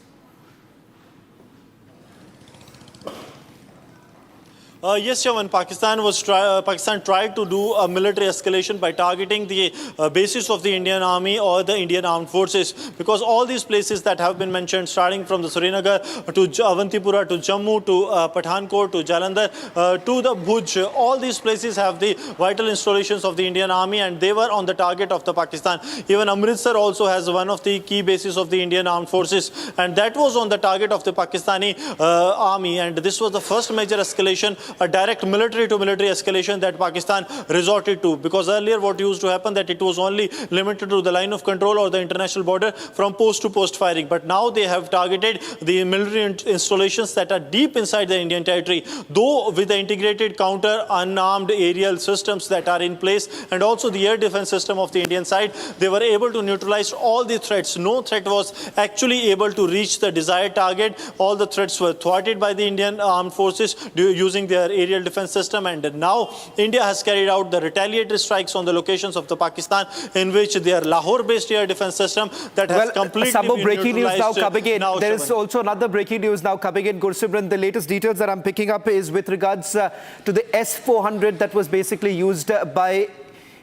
Yes, Shawan, Pakistan tried to do a military escalation by targeting the bases of the Indian Army or the Indian Armed Forces, because all these places that have been mentioned, starting from the Srinagar to Avantipura to Jammu to Pathankot to Jalandhar to the Bhuj, all these places have the vital installations of the Indian Army, and they were on the target of the Pakistan. Even Amritsar also has one of the key bases of the Indian Armed Forces, and that was on the target of the Pakistani army. And this was the first major escalation, a direct military to military escalation that Pakistan resorted to, because earlier what used to happen that it was only limited to the line of control or the international border from post to post firing, but now they have targeted the military installations that are deep inside the Indian territory, though with the integrated counter unarmed aerial systems that are in place and also the air defense system of the Indian side, they were able to neutralize all the threats. No threat was actually able to reach the desired target. All the threats were thwarted by the Indian armed forces using their aerial defense system, and now India has carried out the retaliatory strikes on the locations of the Pakistan, in which their Lahore-based air defense system that has completely been breaking news now coming in. Now, there is also another breaking news now coming in, Gursimran. The latest details that I'm picking up is with regards to the S-400 that was basically used by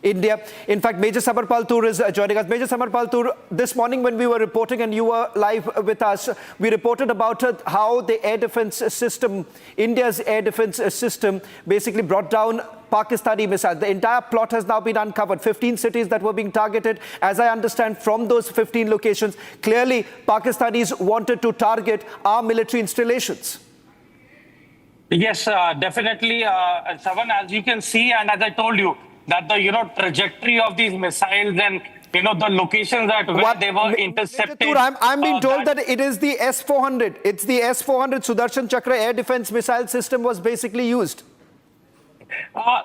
India. In fact, Major Samarpal Toor is joining us. Major Samarpal Toor, this morning when we were reporting and you were live with us, we reported about how the air defense system, India's air defense system, basically brought down Pakistani missiles. The entire plot has now been uncovered. 15 cities that were being targeted. As I understand, from those 15 locations, clearly Pakistanis wanted to target our military installations. Yes, definitely, Savan, as you can see, and as I told you, that the trajectory of these missiles and the locations that where they were intercepted. I'm being told that it is the S-400. It's the S-400 Sudarshan Chakra air defense missile system was basically used.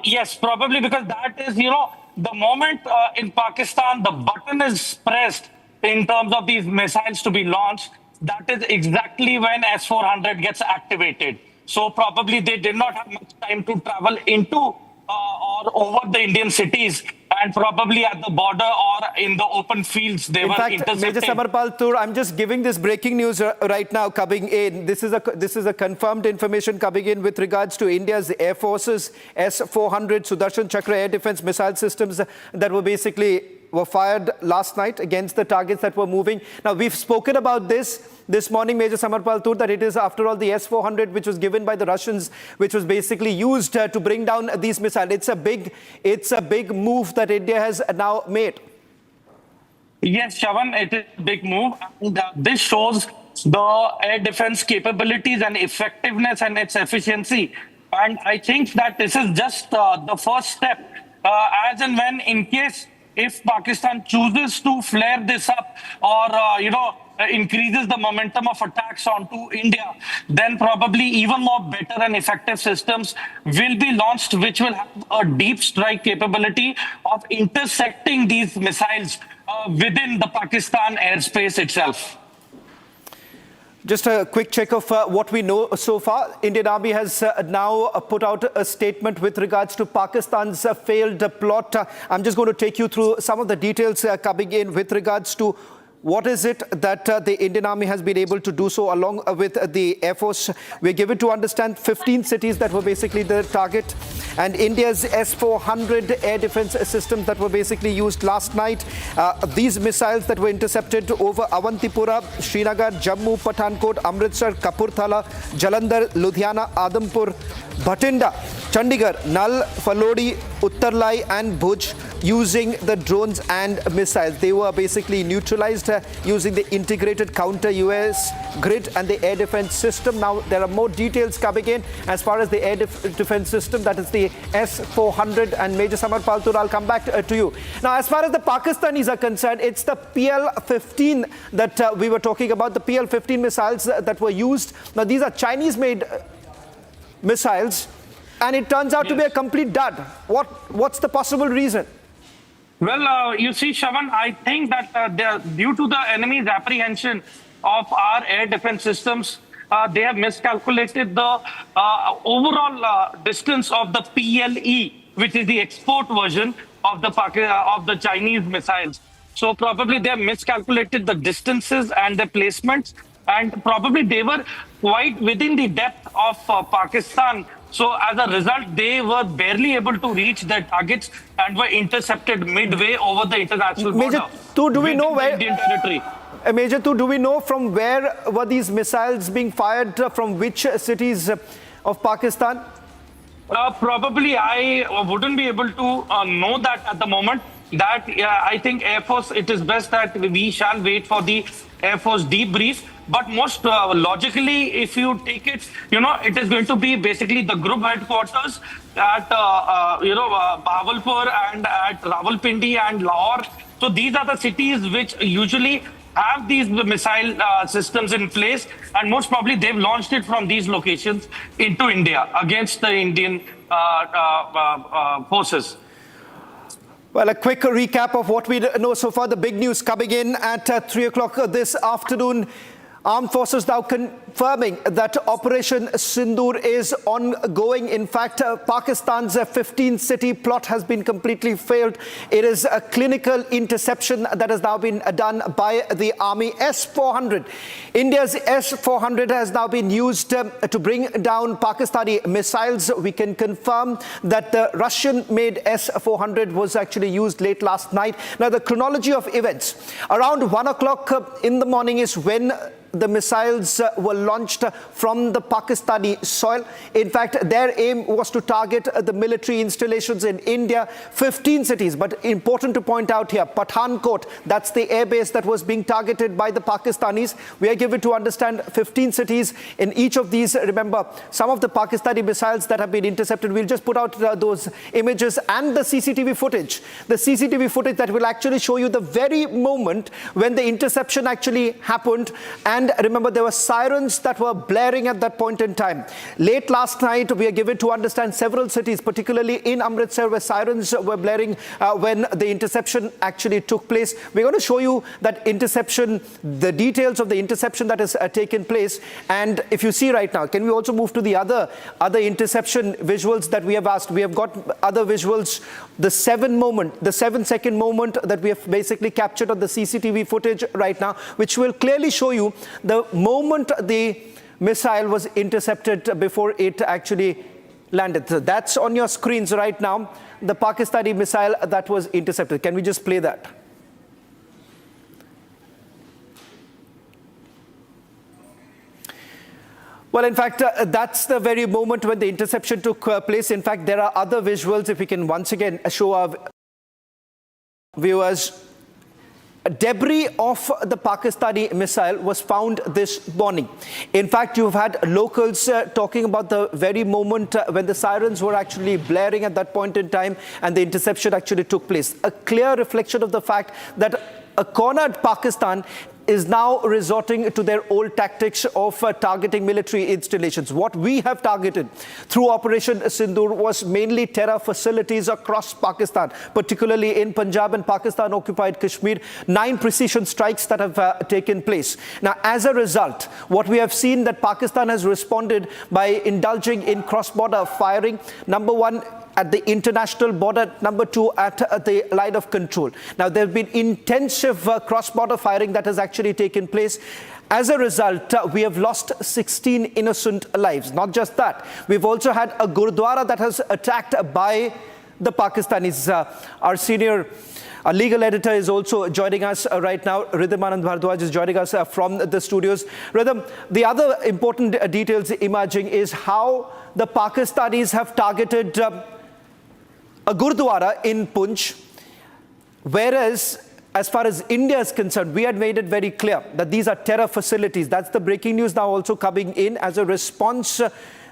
Yes, probably because that is the moment in Pakistan the button is pressed in terms of these missiles to be launched. That is exactly when S-400 gets activated. So probably they did not have much time to travel into or over the Indian cities, and probably at the border or in the open fields they were intercepted. Major Samarpal Toor, I'm just giving this breaking news right now coming in. This is a confirmed information coming in with regards to India's Air Force's S-400 Sudarshan Chakra air defense missile systems that were fired last night against the targets that were moving. Now, we've spoken about this morning, Major Samarpal Toor, that it is, after all, the S-400 which was given by the Russians, which was basically used to bring down these missiles. It's a big move that India has now made. Yes, Shavan, it is a big move. And, this shows the air defense capabilities and effectiveness and its efficiency. And I think that this is just the first step. As and when, in case, if Pakistan chooses to flare this up or, increases the momentum of attacks onto India, then probably even more better and effective systems will be launched, which will have a deep strike capability of intersecting these missiles within the Pakistan airspace itself. Just a quick check of what we know so far. Indian Army has now put out a statement with regards to Pakistan's failed plot. I'm just going to take you through some of the details coming in with regards to what is it that the Indian Army has been able to do so along with the Air Force. We're given to understand 15 cities that were basically the target, and India's S-400 air defense systems that were basically used last night. These missiles that were intercepted over Avantipura, Srinagar, Jammu, Pathankot, Amritsar, Kapurthala, Jalandhar, Ludhiana, Adampur, Bhatinda, Chandigarh, Nal, Falodi, Uttarlai and Bhuj using the drones and missiles. They were basically neutralized using the integrated counter-US grid and the air defense system. Now, there are more details coming in as far as the air defense system, that is the S-400. And Major Samarpal Toor, I'll come back to you. Now, as far as the Pakistanis are concerned, it's the PL-15 that we were talking about, the PL-15 missiles that were used. Now, these are Chinese-made missiles, and it turns out to be a complete dud. What's the possible reason? Well, you see, Shavan, I think that due to the enemy's apprehension of our air defense systems, they have miscalculated the overall distance of the PLE, which is the export version of the Chinese missiles. So probably they have miscalculated the distances and the placements, and probably they were quite within the depth of Pakistan. So as a result, they were barely able to reach their targets and were intercepted midway over the international border. Major 2, do we know where? Indian territory. Major 2, do we know from where were these missiles being fired, from which cities of Pakistan? Probably I wouldn't be able to know that at the moment. That I think Air Force, it is best that we shall wait for the Air Force debrief. But most logically, if you take it, it is going to be basically the group headquarters at, Bahawalpur and at Rawalpindi and Lahore. So these are the cities which usually have these missile systems in place, and most probably they've launched it from these locations into India against the Indian forces. Well, a quick recap of what we know so far. The big news coming in at 3 o'clock this afternoon. Armed forces now confirming that Operation Sindoor is ongoing. In fact, Pakistan's 15-city plot has been completely failed. It is a clinical interception that has now been done by the army. S-400. India's S-400 has now been used to bring down Pakistani missiles. We can confirm that the Russian-made S-400 was actually used late last night. Now, the chronology of events. Around 1 o'clock in the morning is when the missiles were launched from the Pakistani soil. In fact, their aim was to target the military installations in India, 15 cities. But important to point out here, Pathankot, that's the airbase that was being targeted by the Pakistanis. We are given to understand 15 cities in each of these. Remember, some of the Pakistani missiles that have been intercepted, we'll just put out those images and the CCTV footage. The CCTV footage that will actually show you the very moment when the interception actually happened. And remember, there were sirens that were blaring at that point in time. Late last night, we are given to understand several cities, particularly in Amritsar, where sirens were blaring when the interception actually took place. We're going to show you that interception, the details of the interception that has taken place. And if you see right now, can we also move to the other interception visuals that we have asked? We have got other visuals, the 7-second moment that we have basically captured on the CCTV footage right now, which will clearly show you the moment the missile was intercepted before it actually landed. So that's on your screens right now, the Pakistani missile that was intercepted. Can we just play that? Well, in fact, that's the very moment when the interception took place. In fact, there are other visuals, if we can once again show our viewers. Debris of the Pakistani missile was found this morning. In fact, you've had locals talking about the very moment when the sirens were actually blaring at that point in time and the interception actually took place. A clear reflection of the fact that a cornered Pakistan is now resorting to their old tactics of targeting military installations. What we have targeted through Operation Sindoor was mainly terror facilities across Pakistan, particularly in Punjab and Pakistan-occupied Kashmir. 9 precision strikes that have taken place. Now, as a result, what we have seen that Pakistan has responded by indulging in cross-border firing. Number 1, at the international border, number 2 at the line of control. Now, there have been intensive cross-border firing that has actually taken place. As a result, we have lost 16 innocent lives. Not just that, we've also had a Gurudwara that has attacked by the Pakistanis. Our senior legal editor is also joining us right now. Ridham Anand Bhardwaj is joining us from the studios. Ridham, the other important details emerging is how the Pakistanis have targeted a Gurudwara in Poonch, whereas as far as India is concerned, we had made it very clear that these are terror facilities. That's the breaking news now also coming in. As a response,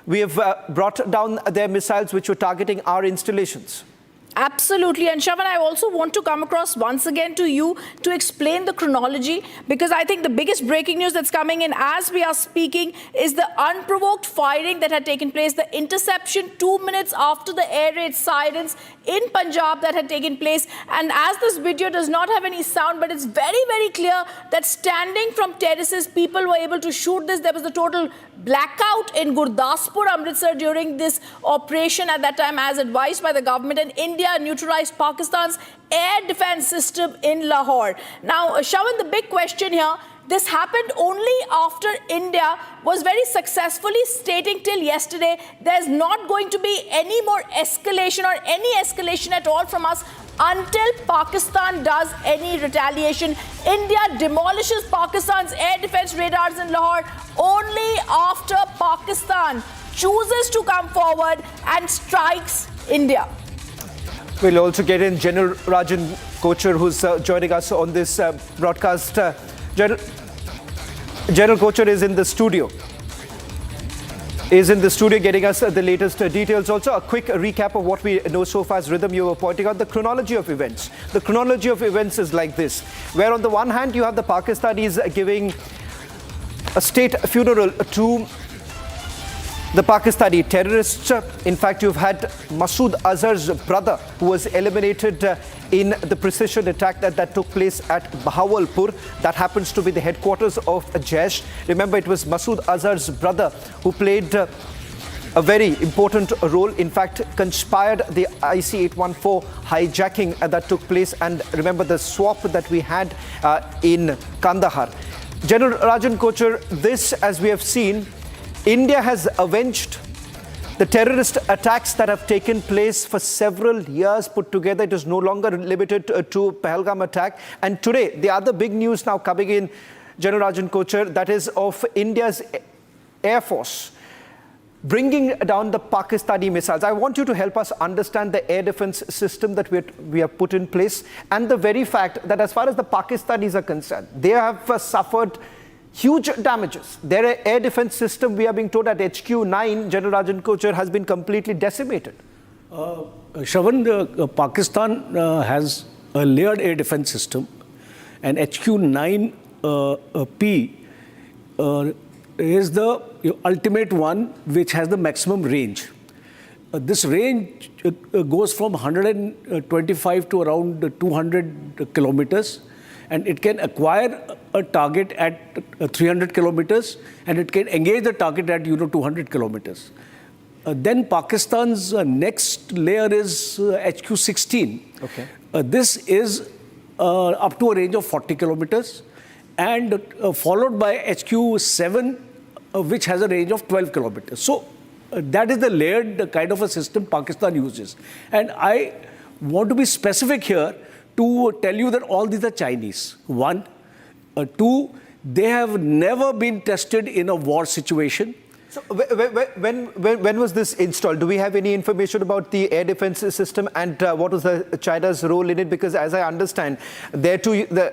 we have brought down their missiles which were targeting our installations. Absolutely. And Shravan, I also want to come across once again to you to explain the chronology, because I think the biggest breaking news that's coming in as we are speaking is the unprovoked firing that had taken place, the interception 2 minutes after the air raid sirens in Punjab that had taken place. And as this video does not have any sound, but it's very, very clear that standing from terraces, people were able to shoot this. There was a total blackout in Gurdaspur, Amritsar during this operation at that time, as advised by the government. And India India neutralized Pakistan's air defense system in Lahore. Now, Shawan, the big question here, this happened only after India was very successfully stating till yesterday there's not going to be any more escalation or any escalation at all from us until Pakistan does any retaliation. India demolishes Pakistan's air defense radars in Lahore only after Pakistan chooses to come forward and strikes India. We'll also get in General Rajan Kochhar, who's joining us on this broadcast. General Kochhar is in the studio. Getting us the latest details. Also, a quick recap of what we know so far. As Rhythm, you were pointing out the chronology of events. The chronology of events is like this, where on the one hand you have the Pakistanis giving a state funeral to the Pakistani terrorists. In fact, you've had Masood Azhar's brother, who was eliminated in the precision attack that took place at Bahawalpur. That happens to be the headquarters of Jaish. Remember, it was Masood Azhar's brother who played a very important role. In fact, conspired the IC-814 hijacking that took place. And remember the swap that we had in Kandahar. General Rajan Kochhar, this, as we have seen, India has avenged the terrorist attacks that have taken place for several years put together. It is no longer limited to pahalgam attack. And today, the other big news now coming in, General Rajan Kochhar, that is of India's Air Force bringing down the Pakistani missiles. I want you to help us understand the air defense system that we have put in place, and the very fact that as far as the Pakistanis are concerned, they have suffered huge damages. Their air defense system, we are being told, at HQ9, General Rajan Kochhar, has been completely decimated. Shravan, Pakistan has a layered air defense system, and HQ9P is the ultimate one which has the maximum range. This range goes from 125 to around 200 kilometers. And it can acquire a target at 300 kilometers, and it can engage the target at 200 kilometers. Then Pakistan's next layer is HQ16. Okay. This is up to a range of 40 kilometers, and followed by HQ7, which has a range of 12 kilometers. So that is the layered kind of a system Pakistan uses. And I want to be specific here to tell you that all these are Chinese. One. Two, they have never been tested in a war situation. So when was this installed? Do we have any information about the air defense system, and what was China's role in it? Because as I understand, there too, the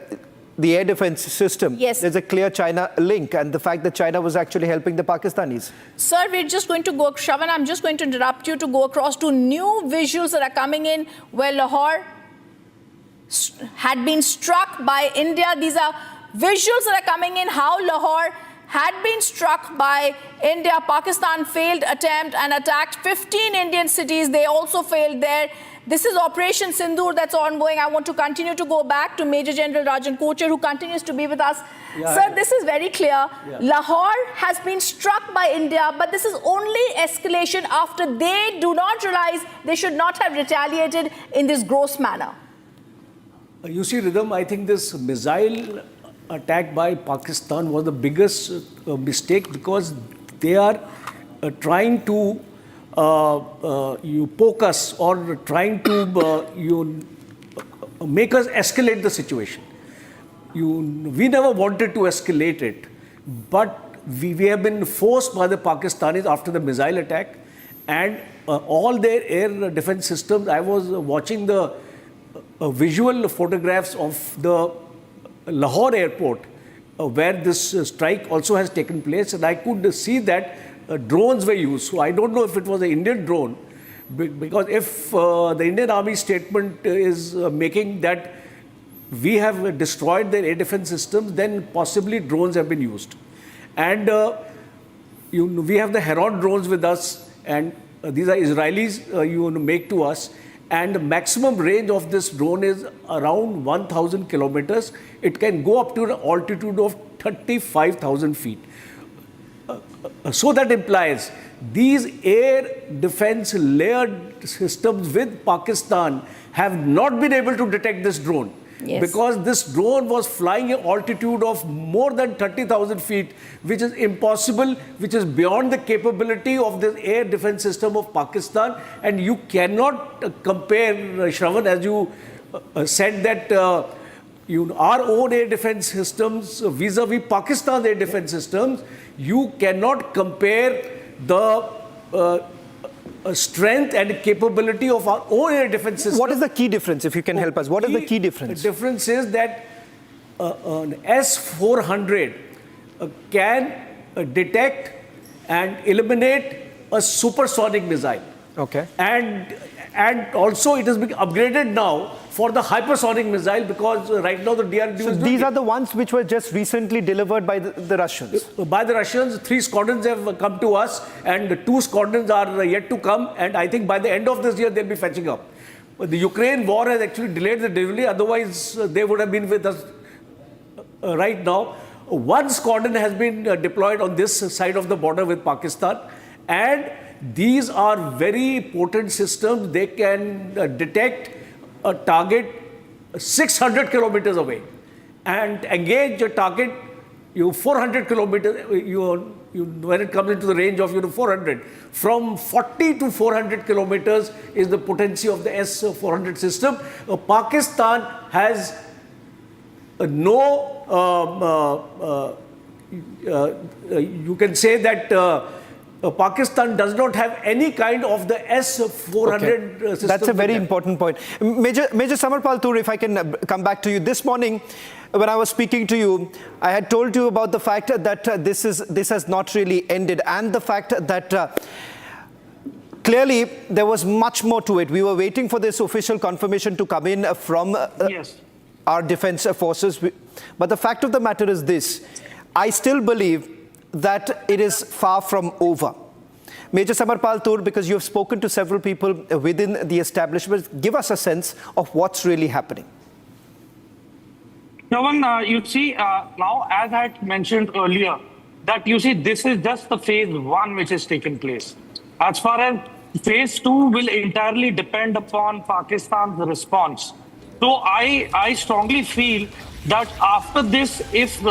air defense system, yes, there's a clear China link, and the fact that China was actually helping the Pakistanis. Sir, we're just going to go, Shravan, I'm just going to interrupt you to go across to new visuals that are coming in where Lahore had been struck by India. These are visuals that are coming in how Lahore had been struck by India. Pakistan failed attempt and attacked 15 Indian cities. They also failed there. This is Operation Sindoor that's ongoing. I want to continue to go back to Major General Rajan Kochhar, who continues to be with us. Yeah, Sir, this is very clear. Yeah. Lahore has been struck by India, but this is only escalation after they do not realize they should not have retaliated in this gross manner. You see, Rhythm, I think this missile attack by Pakistan was the biggest mistake, because they are trying to poke us, or trying to make us escalate the situation. We never wanted to escalate it, but we have been forced by the Pakistanis after the missile attack, and all their air defense systems. I was watching the visual photographs of the Lahore airport, where this strike also has taken place, and I could see that drones were used. So I don't know if it was an Indian drone, because if the Indian Army statement is making that we have destroyed their air defense systems, then possibly drones have been used. And we have the Heron drones with us, and these are Israelis make to us. And the maximum range of this drone is around 1,000 kilometers. It can go up to an altitude of 35,000 feet. So that implies these air defense layered systems with Pakistan have not been able to detect this drone. Yes. Because this drone was flying at altitude of more than 30,000 feet, which is impossible, which is beyond the capability of the air defense system of Pakistan. And you cannot compare, Shravan, as you said that our own air defense systems vis-a-vis Pakistan's air defense systems, you cannot compare the strength and capability of our own air defense system. What is the key difference, if you can help us? What is the key difference? The difference is that an S-400 can detect and eliminate a supersonic missile. Okay. And also it has been upgraded now for the hypersonic missile, because right now the DRDO So these are the ones which were just recently delivered by the Russians? By the Russians. 3 squadrons have come to us and 2 squadrons are yet to come, and I think by the end of this year they'll be fetching up. The Ukraine war has actually delayed the delivery, otherwise they would have been with us right now. 1 squadron has been deployed on this side of the border with Pakistan, and these are very potent systems. They can detect a target 600 kilometers away and engage a target 400 kilometers when it comes into the range of 400. From 40 to 400 kilometers is the potency of the S-400 system. Pakistan has you can say that Pakistan does not have any kind of the S-400 system. That's a very important point. Major Samarpal Tur, if I can come back to you. This morning, when I was speaking to you, I had told you about the fact that this has not really ended, and the fact that clearly there was much more to it. We were waiting for this official confirmation to come in from our defense forces. But the fact of the matter is this: I still believe that it is far from over. Major Samarpal Tur, because you have spoken to several people within the establishment, give us a sense of what's really happening. Shravan, you see, now as I had mentioned earlier, that you see this is just the phase 1 which has taken place. As far as phase 2 will entirely depend upon Pakistan's response. So I strongly feel that after this, if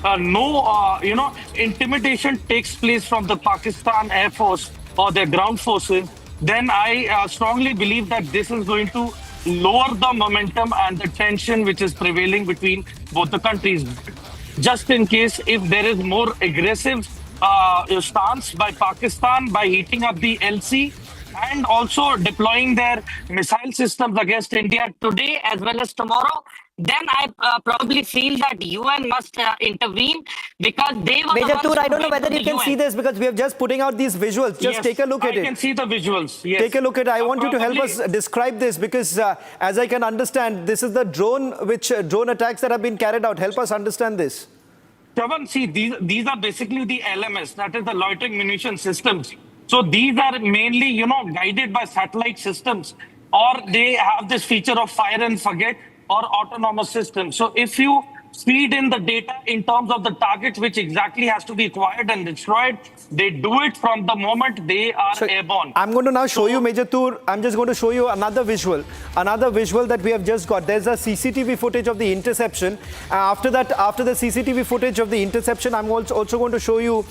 no intimidation takes place from the Pakistan Air Force or their ground forces, then I strongly believe that this is going to lower the momentum and the tension which is prevailing between both the countries. Just in case if there is more aggressive stance by Pakistan by heating up the LC and also deploying their missile systems against India today as well as tomorrow, then I probably feel that UN must intervene, because they were Major the Tur, ones I don't who know went whether to you the can UN. see this, because we are just putting out these visuals. Just Yes, take a look at it. I can see the visuals. Yes. Take a look at it. I want you to help us describe this, because as I can understand, this is the drone attacks that have been carried out. Help us understand this. Shravan, see, these are basically the LMS, that is the loitering munition systems. So these are mainly, guided by satellite systems, or they have this feature of fire and forget or autonomous systems. So if you feed in the data in terms of the target which exactly has to be acquired and destroyed, they do it from the moment they are airborne. I'm going to now show you, Major Tur, I'm just going to show you another visual that we have just got. There's a CCTV footage of the interception. After the CCTV footage of the interception, I'm also going to show you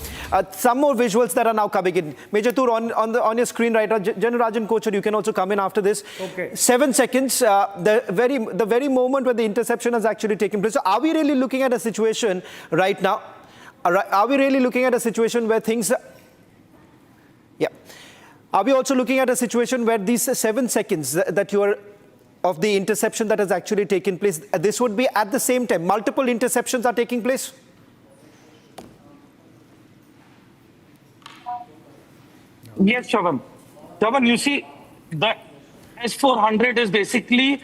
some more visuals that are now coming in. Major Tur, on your screen right now, General Rajan Kochar, you can also come in after this. Okay. 7 seconds, the very moment when the interception has actually taken place. So are we really looking at a situation right now? Are we really looking at a situation where things... Yeah. Are we also looking at a situation where these 7 seconds that you are of the interception that has actually taken place, this would be at the same time, multiple interceptions are taking place? Yes, Shravan. Shravan, you see, the S-400 is basically,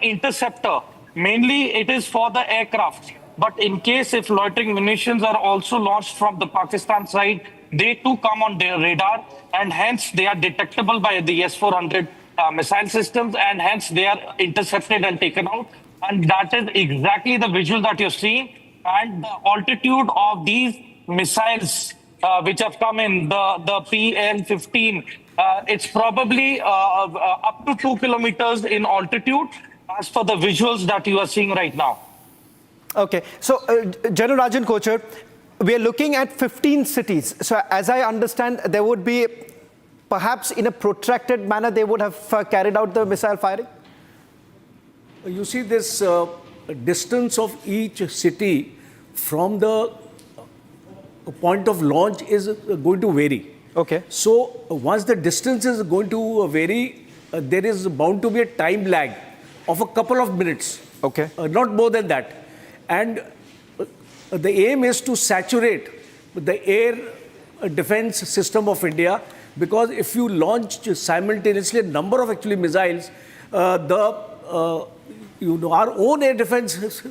interceptor. Mainly, it is for the aircraft. But in case if loitering munitions are also launched from the Pakistan side, they too come on their radar, and hence they are detectable by the S-400 missile systems, and hence they are intercepted and taken out. And that is exactly the visual that you're seeing. And the altitude of these missiles which have come in, the PL-15, it's probably up to 2 kilometers in altitude as per the visuals that you are seeing right now. Okay, so General Rajan Kochar, we are looking at 15 cities. So as I understand, there would be perhaps in a protracted manner, they would have carried out the missile firing? You see, this distance of each city from the point of launch is going to vary. Okay. So once the distance is going to vary, there is bound to be a time lag of a couple of minutes. Okay. Not more than that. And the aim is to saturate the air defense system of India, because if you launch simultaneously a number of actually missiles, our own air defense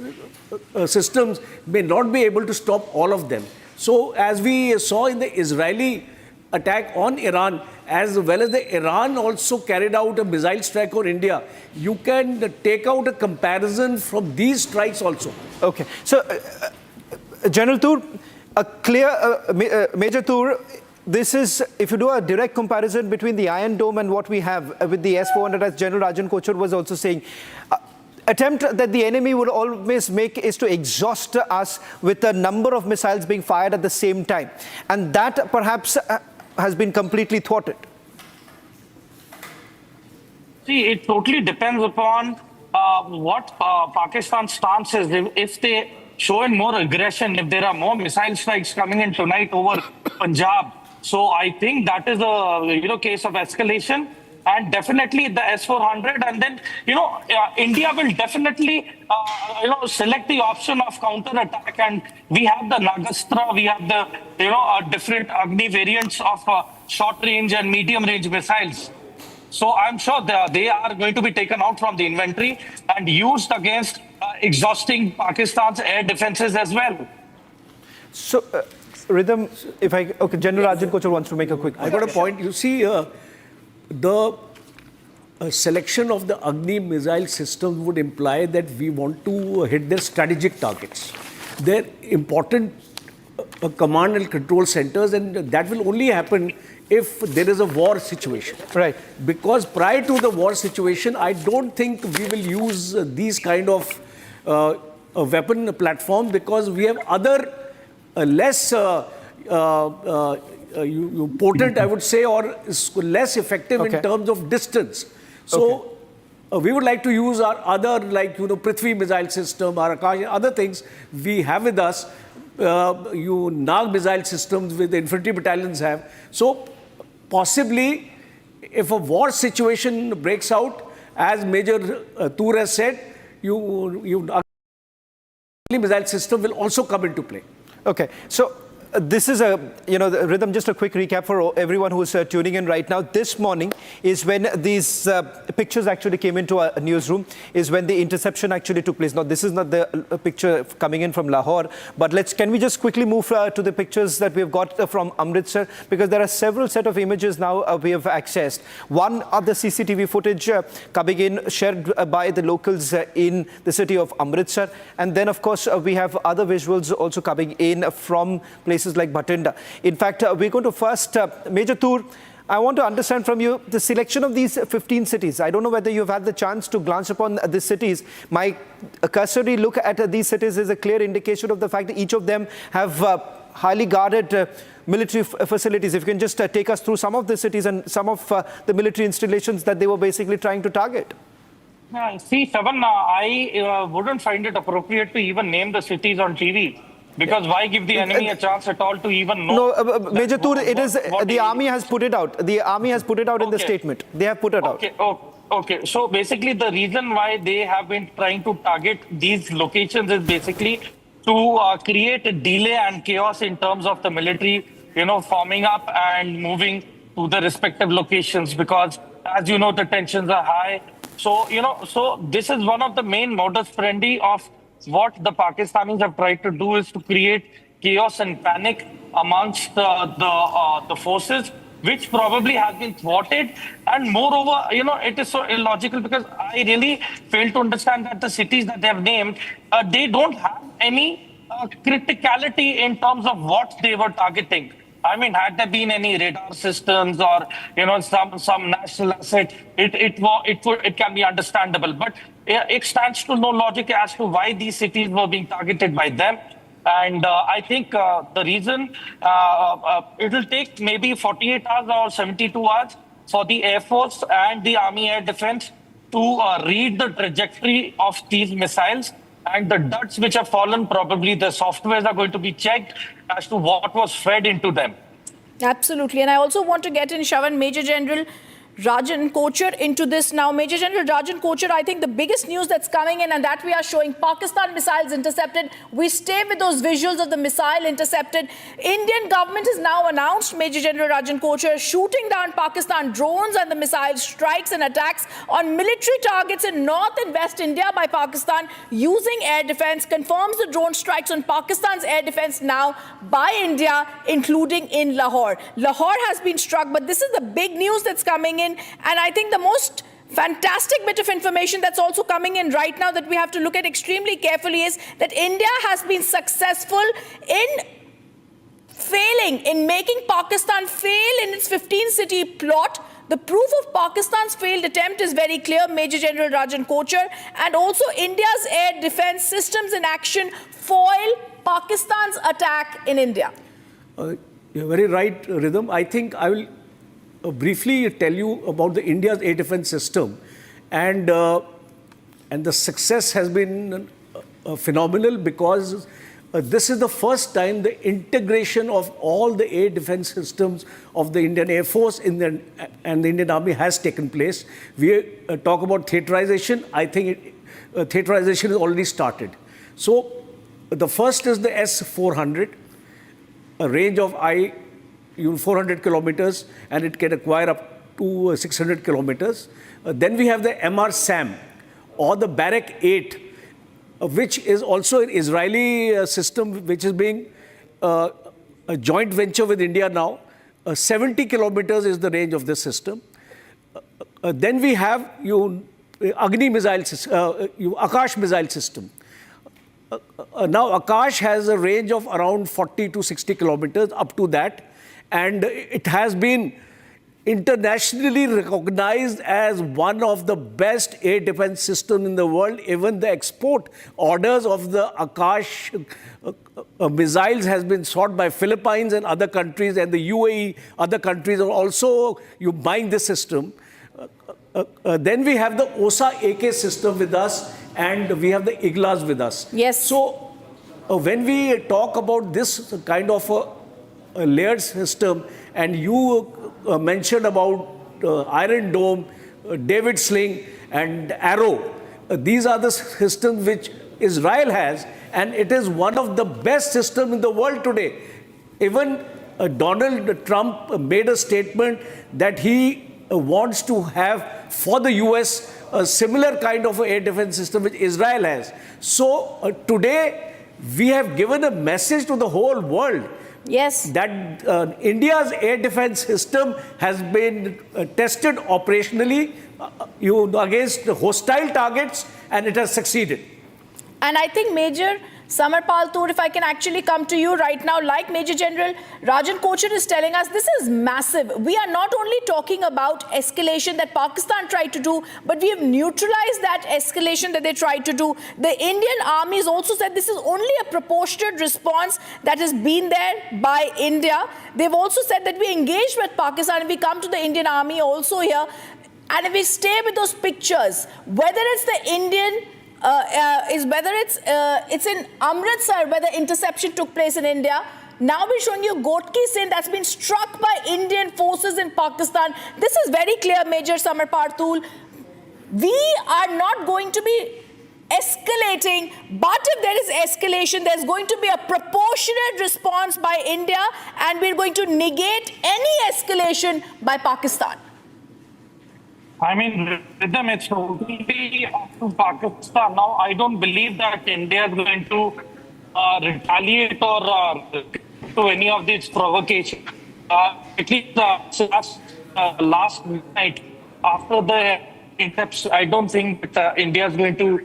systems may not be able to stop all of them. So as we saw in the Israeli attack on Iran, as well as the Iran also carried out a missile strike on India, you can take out a comparison from these strikes also. Okay. So, General Tour, a clear, Major Tour, this is, if you do a direct comparison between the Iron Dome and what we have with the S-400, as General Rajan Kochar was also saying, attempt that the enemy would always make is to exhaust us with a number of missiles being fired at the same time. And that perhaps has been completely thwarted. See, it totally depends upon what Pakistan's stance is. If they show in more aggression, if there are more missile strikes coming in tonight over Punjab, so I think that is a case of escalation. And definitely the S-400, and then India will definitely select the option of counter attack, and we have the Nagastra, we have the different Agni variants of short range and medium range missiles. So I'm sure they are going to be taken out from the inventory and used against exhausting Pakistan's air defenses as well. So, Rhythm, okay, General Rajan Kochar wants to make a quick point. I got a point. You see, the selection of the Agni missile system would imply that we want to hit their strategic targets. They're important command and control centers, and that will only happen if there is a war situation. Right. Because prior to the war situation, I don't think we will use these kind of weapon platform, because we have other less potent, I would say, or less effective in terms of distance. So we would like to use our other, like, Prithvi missile system, our Akash, other things we have with us, Nag missile systems with the infantry battalions have. So possibly, if a war situation breaks out, as Major Toor has said, missile system will also come into play. Okay, so this is a, the Rhythm, just a quick recap for everyone who's tuning in right now. This morning is when these pictures actually came into a newsroom, is when the interception actually took place. Now, this is not the picture coming in from Lahore, but can we just quickly move to the pictures that we've got from Amritsar, because there are several set of images now we have accessed. One are the CCTV footage coming in, shared by the locals in the city of Amritsar. And then, of course, we have other visuals also coming in from places like Bhatinda. In fact, we're going to first, Major Toor, I want to understand from you the selection of these 15 cities. I don't know whether you've had the chance to glance upon these cities. My cursory look at these cities is a clear indication of the fact that each of them have highly guarded military facilities. If you can just take us through some of the cities and some of the military installations that they were basically trying to target. See, Shravan, I wouldn't find it appropriate to even name the cities on TV. Because why give the enemy a chance at all to even know? No, Major Toor, it is the army has put it out. The army has put it out in the statement. They have put it out. Okay. So basically, the reason why they have been trying to target these locations is basically to create a delay and chaos in terms of the military, forming up and moving to the respective locations. Because as you know, the tensions are high. So so this is one of the main modus operandi of what the Pakistanis have tried to do, is to create chaos and panic amongst the forces, which probably has been thwarted. And moreover, it is so illogical, because I really fail to understand that the cities that they have named, they don't have any criticality in terms of what they were targeting. I mean, had there been any radar systems or some national asset, it can be understandable. But it stands to no logic as to why these cities were being targeted by them. And I think the reason it will take maybe 48 hours or 72 hours for the Air Force and the Army Air Defense to read the trajectory of these missiles. And the duds which have fallen, probably the softwares are going to be checked as to what was fed into them. Absolutely. And I also want to get in, Shravan, Major General Rajan Kochar into this now. Major General Rajan Kochar, I think the biggest news that's coming in and that we are showing, Pakistan missiles intercepted. We stay with those visuals of the missile intercepted. Indian government has now announced, Major General Rajan Kochar, shooting down Pakistan drones and the missile strikes and attacks on military targets in North and West India by Pakistan using air defense, confirms the drone strikes on Pakistan's air defense now by India, including in Lahore. Lahore has been struck, but this is the big news that's coming in. And I think the most fantastic bit of information that's also coming in right now that we have to look at extremely carefully is that India has been successful in failing, in making Pakistan fail in its 15-city plot. The proof of Pakistan's failed attempt is very clear, Major General Rajan Kochar, and also India's air defense systems in action foil Pakistan's attack in India. You're very right, Rhythm. I think I will briefly tell you about the India's air defense system, and the success has been phenomenal because this is the first time the integration of all the air defense systems of the Indian Air Force and the Indian Army has taken place. We talk about theaterization. I think theaterization has already started. So the first is the S-400, a range of 400 kilometers, and it can acquire up to 600 kilometers. Then we have the MR-SAM or the Barak 8, which is also an Israeli system which is being a joint venture with India now. 70 kilometers is the range of this system. Then we have Agni missile, Akash missile system. Now Akash has a range of around 40 to 60 kilometers, up to that. And it has been internationally recognized as one of the best air defense systems in the world. Even the export orders of the Akash missiles has been sought by Philippines and other countries, and the UAE, other countries are also buying this system. Then we have the OSA AK system with us, and we have the IGLAs with us. Yes. So when we talk about this kind of a layered system, and you mentioned about Iron Dome, David Sling, and Arrow. These are the systems which Israel has, and it is one of the best systems in the world today. Even Donald Trump made a statement that he wants to have for the US a similar kind of air defense system which Israel has. So today we have given a message to the whole world. Yes. That India's air defense system has been tested operationally against hostile targets, and it has succeeded. And I think Major Samarpal Toor, if I can actually come to you right now, like Major General Rajan Kochar is telling us, this is massive. We are not only talking about escalation that Pakistan tried to do, but we have neutralized that escalation that they tried to do. The Indian Army has also said this is only a proportionate response that has been there by India. They've also said that we engaged with Pakistan, and we come to the Indian Army also here. And if we stay with those pictures, whether it's the Indian it's in Amritsar where the interception took place in India. Now we're showing you Gotki Sindh that's been struck by Indian forces in Pakistan. This is very clear, Major Samarpal Toor. We are not going to be escalating, but if there is escalation, there's going to be a proportionate response by India, and we're going to negate any escalation by Pakistan. I mean, Rhythm, it's totally up to Pakistan. Now, I don't believe that India is going to retaliate or to any of these provocations. At least last night, after the interception, I don't think that India is going to,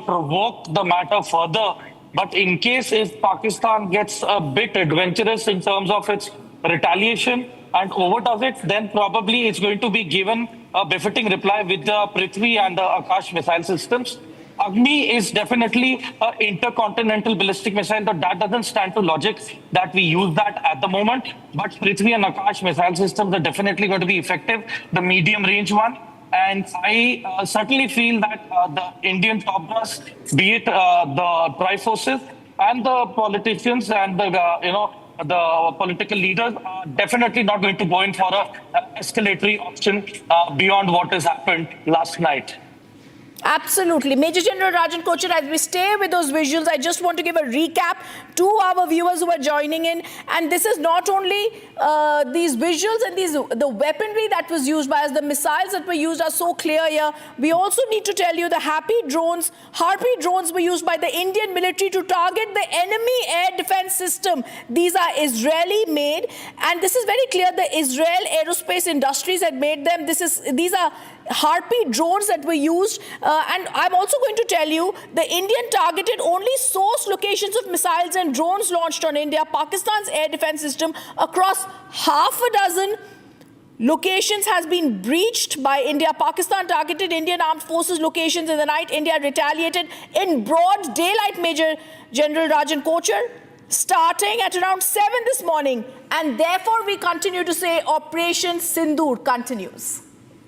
provoke the matter further But in case if Pakistan gets a bit adventurous in terms of its retaliation and overdoes it, then probably it's going to be given a befitting reply with the Prithvi and the Akash missile systems. Agni is definitely an intercontinental ballistic missile, but that doesn't stand to logic that we use that at the moment. But Prithvi and Akash missile systems are definitely going to be effective, the medium range one. And I certainly feel that the Indian top brass, be it the Tri-Forces and the politicians and the political leaders, are definitely not going to go in for a escalatory option beyond what has happened last night. Absolutely. Major General Rajan Kochhar, as we stay with those visuals, I just want to give a recap to our viewers who are joining in. And this is not only these visuals and the weaponry that was used by us, the missiles that were used are so clear here. We also need to tell you the Harpy drones were used by the Indian military to target the enemy air defense system. These are Israeli made, and this is very clear. The Israel Aerospace Industries had made them. These are Harpy drones that were used, and I'm also going to tell you the Indian targeted only source locations of missiles and drones launched on India. Pakistan's air defense system across half a dozen locations has been breached by India. Pakistan targeted Indian armed forces locations in the night. India retaliated in broad daylight, Major General Rajan Kochhar, starting at around 7 this morning, and therefore we continue to say Operation Sindoor continues.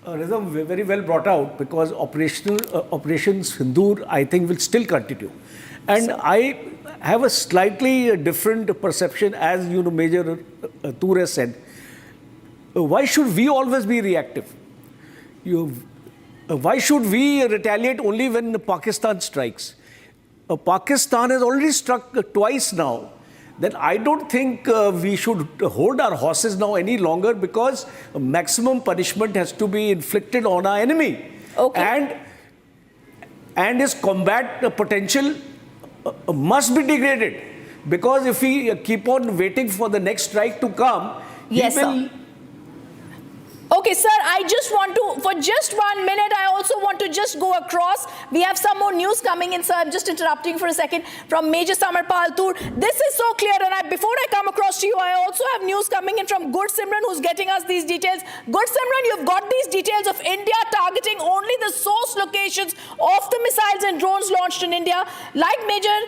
Rizam, very well brought out, because Operation Sindoor, I think, will still continue. And I have a slightly different perception, as you know, Major Toor has said. Why should we always be reactive? Why should we retaliate only when Pakistan strikes? Pakistan has already struck twice now. Then I don't think we should hold our horses now any longer, because maximum punishment has to be inflicted on our enemy. Okay. And his combat potential must be degraded, because if we keep on waiting for the next strike to come, yes, he will... Okay, sir, I just want to, for just 1 minute, I also want to just go across. We have some more news coming in, sir. I'm just interrupting for a second, from Major Samarpal Toor. This is so clear, and before I come across to you, I also have news coming in from Simran, who's getting us these details. Simran, you've got these details of India targeting only the source locations of the missiles and drones launched in India. Like Major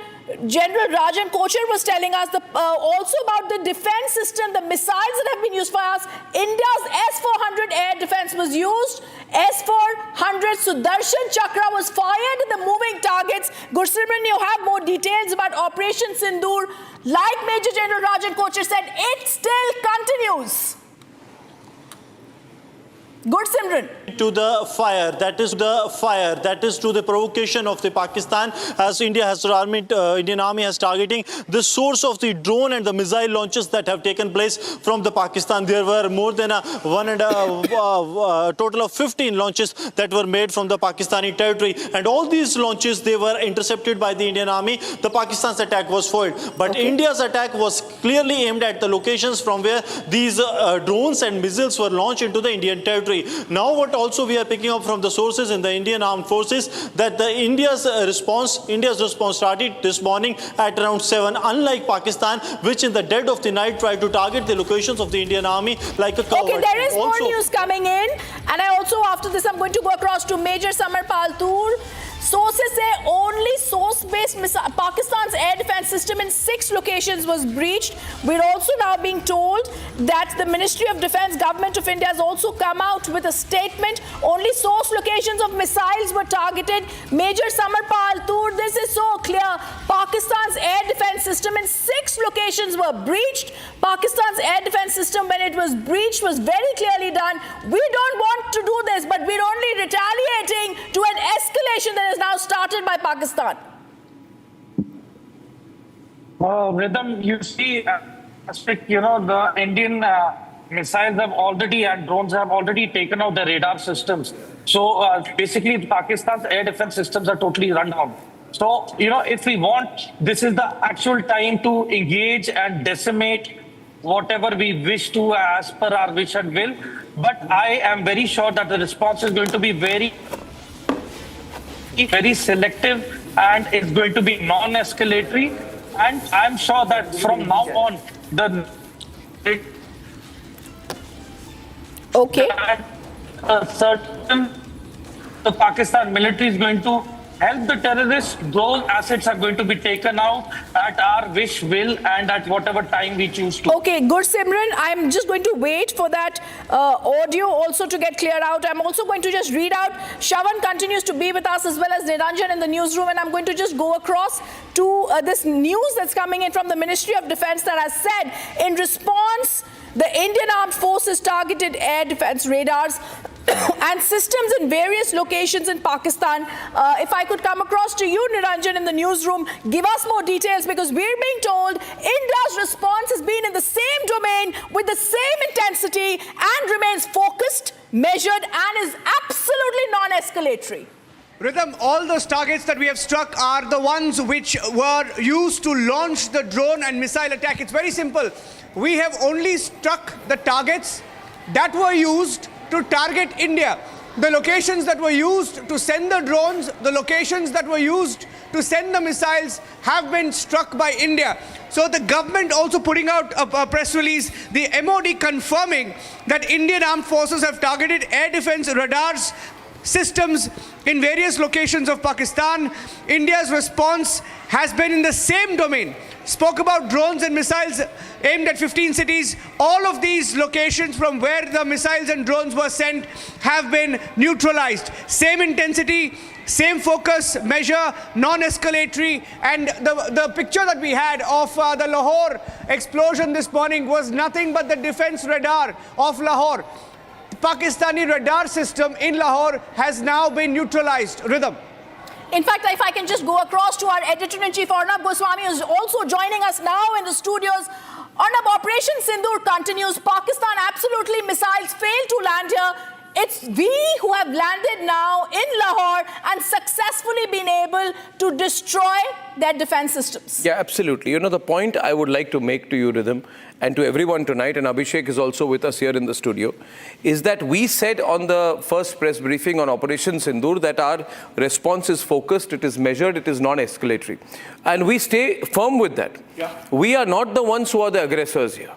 General Rajan Kochhar was telling us also about the defense system, the missiles that have been used by us. India's S-400 air defense was used. S-400 Sudarshan Chakra was fired at the moving targets. Simran, you have more details about Operation Sindoor. Like Major General Rajan Kochhar said, it still continues. Simran. To the fire, that is to the provocation of the Pakistan, as Indian army has targeting the source of the drone and the missile launches that have taken place from the Pakistan. There were more than a total of 15 launches that were made from the Pakistani territory, and all these launches, they were intercepted by the Indian army. The Pakistan's attack was foiled, but India's attack was clearly aimed at the locations from where these drones and missiles were launched into the Indian territory. Now what also we are picking up from the sources in the Indian armed forces, that India's response started this morning at around 7, unlike Pakistan, which in the dead of the night tried to target the locations of the Indian army like a coward. Okay, there is more news coming in, and I also, after this, I'm going to go across to Major Samarpal Toor. Sources say only source-based Pakistan's air defense system in 6 locations was breached. We're also now being told that the Ministry of Defense, Government of India, has also come out with a statement. Only source locations of missiles were targeted. Major Samarpal Toor, this is so clear. Pakistan's air defense system in 6 locations were breached. Pakistan's air defense system, when it was breached, was very clearly done. We don't want to do this, but we're only retaliating to an escalation that is now started by Pakistan. Rhythm, you see, the Indian missiles have already and drones have already taken out the radar systems. So basically, Pakistan's air defense systems are totally run down. So, if we want, this is the actual time to engage and decimate whatever we wish to as per our wish and will. But I am very sure that the response is going to be very selective and it's going to be non-escalatory. And I'm sure that from now on, the Pakistan military is going to help the terrorists. Those assets are going to be taken out at our wish, will, and at whatever time we choose to. Okay, Gursimran, I'm just going to wait for that audio also to get cleared out. I'm also going to just read out. Shavan continues to be with us as well as Niranjan in the newsroom, and I'm going to just go across to this news that's coming in from the Ministry of Defence that has said, in response, the Indian Armed Forces targeted air defence radars and systems in various locations in Pakistan. If I could come across to you, Niranjan, in the newsroom, give us more details, because we're being told India's response has been in the same domain with the same intensity and remains focused, measured, and is absolutely non-escalatory. Rhythm, all those targets that we have struck are the ones which were used to launch the drone and missile attack. It's very simple. We have only struck the targets that were used to target India. The locations that were used to send the drones, the locations that were used to send the missiles have been struck by India. So the government also putting out a press release, the MOD confirming that Indian armed forces have targeted air defense radars systems in various locations of Pakistan. India's response has been in the same domain. Spoke about drones and missiles aimed at 15 cities. All of these locations from where the missiles and drones were sent have been neutralized. Same intensity, same focus, measure, non-escalatory. And the picture that we had of the Lahore explosion this morning was nothing but the defense radar of Lahore. The Pakistani radar system in Lahore has now been neutralized. Rhythm. In fact, if I can just go across to our editor-in-chief, Arnab Goswami, who is also joining us now in the studios. Arnab, Operation Sindoor continues. Pakistan absolutely missiles fail to land here. It's we who have landed now in Lahore and successfully been able to destroy their defense systems. Yeah, absolutely. You know, the point I would like to make to you, Rhythm, and to everyone tonight, and Abhishek is also with us here in the studio, is that we said on the first press briefing on Operation Sindoor that our response is focused, it is measured, it is non-escalatory. And we stay firm with that. Yeah. We are not the ones who are the aggressors here.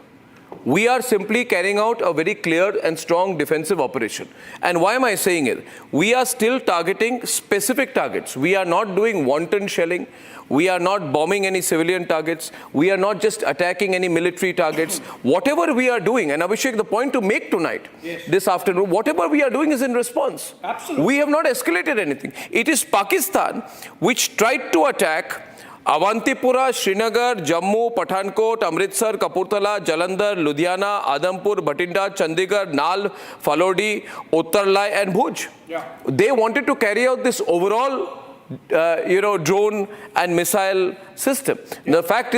We are simply carrying out a very clear and strong defensive operation. And why am I saying it? We are still targeting specific targets. We are not doing wanton shelling. We are not bombing any civilian targets. We are not just attacking any military targets. Whatever we are doing, and Abhishek, the point to make tonight, this afternoon, whatever we are doing is in response. Absolutely. We have not escalated anything. It is Pakistan which tried to attack Avantipura, Srinagar, Jammu, Pathankot, Amritsar, Kapurthala, Jalandhar, Ludhiana, Adhampur, Bhatinda, Chandigarh, Nal, Falodi, Uttarlai and Bhuj. Yeah. They wanted to carry out this overall drone and missile system. Yeah. The fact is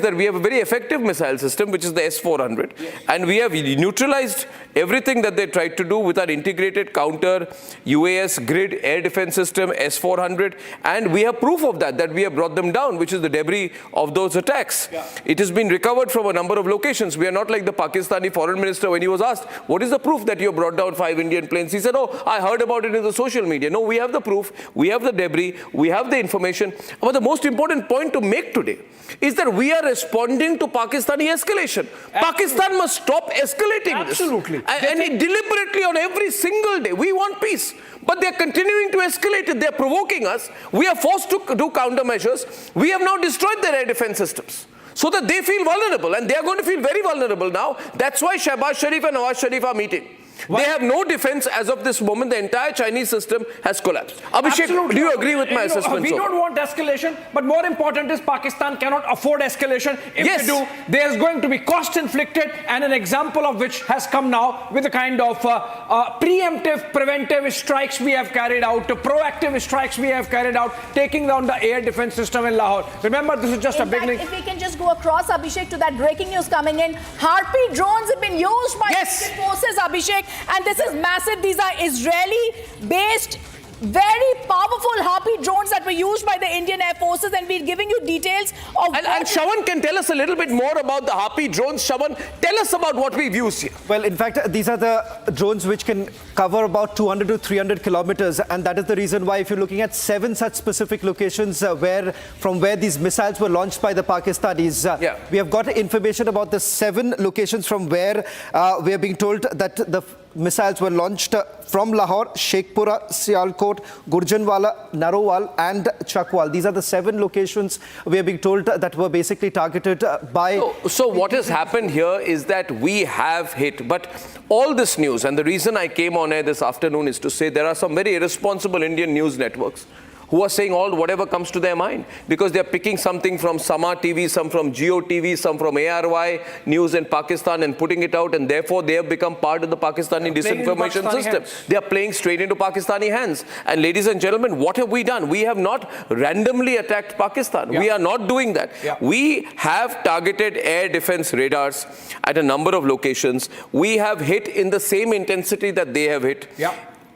that we have a very effective missile system, which is the S-400, and we have neutralized everything that they tried to do with our integrated counter UAS grid air defense system S-400, and we have proof of that we have brought them down, which is the debris of those attacks. Yeah. It has been recovered from a number of locations. We are not like the Pakistani foreign minister when he was asked, what is the proof that you have brought down 5 Indian planes? He said, oh, I heard about it in the social media. No, we have the proof, we have the debris, we have the information. But the most important point to make today is that we are responding to Pakistani escalation. Absolutely. Pakistan must stop escalating this. Absolutely. And deliberately on every single day. We want peace. But they're continuing to escalate it. They're provoking us. We are forced to do countermeasures. We have now destroyed their air defense systems so that they feel vulnerable. And they are going to feel very vulnerable now. That's why Shehbaz Sharif and Nawaz Sharif are meeting. They have no defense as of this moment. The entire Chinese system has collapsed. Abhishek, absolutely. Do you agree with my assessment? We don't want escalation, but more important is Pakistan cannot afford escalation. If they do, there's going to be cost inflicted, and an example of which has come now with the kind of preemptive, preventive strikes we have carried out, proactive strikes we have carried out, taking down the air defense system in Lahore. Remember, this is just a beginning. If we can just go across, Abhishek, to that breaking news coming in. Harpy drones have been used by Indian forces, Abhishek. And this is massive. These are Israeli-based, very powerful Harpy drones that were used by the Indian Air Forces. And and we're giving you details of... And Shravan can tell us a little bit more about the Harpy drones. Shravan, tell us about what we've used here. Well, in fact, these are the drones which can cover about 200 to 300 kilometers, and that is the reason why if you're looking at 7 such specific locations from where these missiles were launched by the Pakistanis, we have got information about the 7 locations from where we are being told that the missiles were launched from Lahore, Sheikhpura, Sialkot, Gurjanwala, Narowal and Chakwal. These are the 7 locations we are being told that were basically targeted by... So what has happened here is that we have hit, but all this news, and the reason I came on air this afternoon is to say there are some very irresponsible Indian news networks who are saying whatever comes to their mind, because they're picking something from Sama TV, some from Geo TV, some from ARY News in Pakistan and putting it out, and therefore they have become part of the Pakistani disinformation system. They are playing straight into Pakistani hands. And ladies and gentlemen, what have we done? We have not randomly attacked Pakistan. We are not doing that. We have targeted air defense radars at a number of locations. We have hit in the same intensity that they have hit.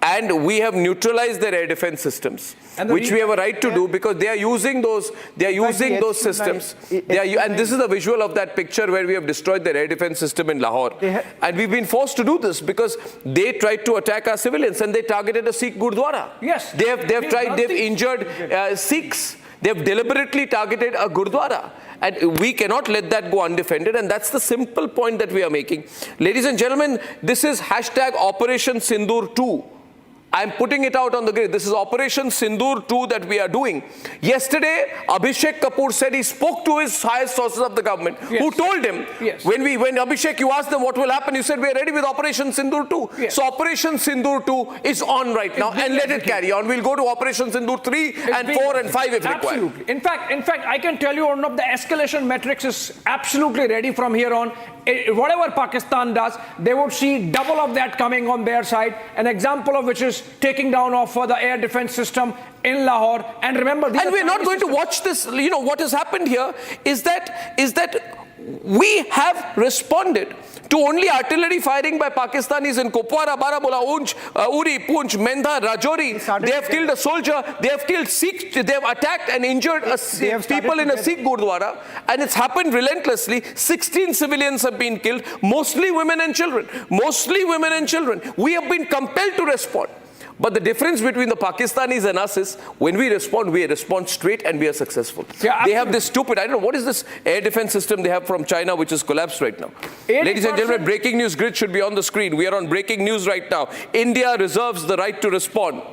And we have neutralized their air defense systems, which we have a right to do, because they are using those. They are using those systems. And this is a visual of that picture where we have destroyed their air defense system in Lahore. And we've been forced to do this because they tried to attack our civilians and they targeted a Sikh Gurdwara. Yes, they've injured Sikhs. They've deliberately targeted a Gurdwara. And we cannot let that go undefended. And that's the simple point that we are making. Ladies and gentlemen, this is hashtag Operation Sindoor 2. I'm putting it out on the grid. This is Operation Sindoor 2 that we are doing. Yesterday, Abhishek Kapoor said he spoke to his highest sources of the government, who told him, when Abhishek, you asked them what will happen, you said we are ready with Operation Sindoor 2. So Operation Sindoor 2 is on right now, and let it carry on. We'll go to Operation Sindoor 3 and 4 and 5 if required. Absolutely. In fact, I can tell you one of the escalation metrics is absolutely ready from here on. Whatever Pakistan does, they would see double of that coming on their side. An example of which is taking down of the air defense system in Lahore. And remember, and we're not going to watch this. You know what has happened here is that we have responded to only artillery firing by Pakistanis in Kupwara, Baramulla, Uri, Poonch, Mendha, Rajouri. They have killed a soldier. They have killed Sikhs. They have attacked and injured people in a Sikh Gurdwara. And it's happened relentlessly. 16 civilians have been killed, mostly women and children. Mostly women and children. We have been compelled to respond. But the difference between the Pakistanis and us is when we respond straight and we are successful. They have this stupid, I don't know, what is this air defense system they have from China which is collapsed right now? Ladies and gentlemen, breaking news grid should be on the screen. We are on breaking news right now. India reserves the right to respond.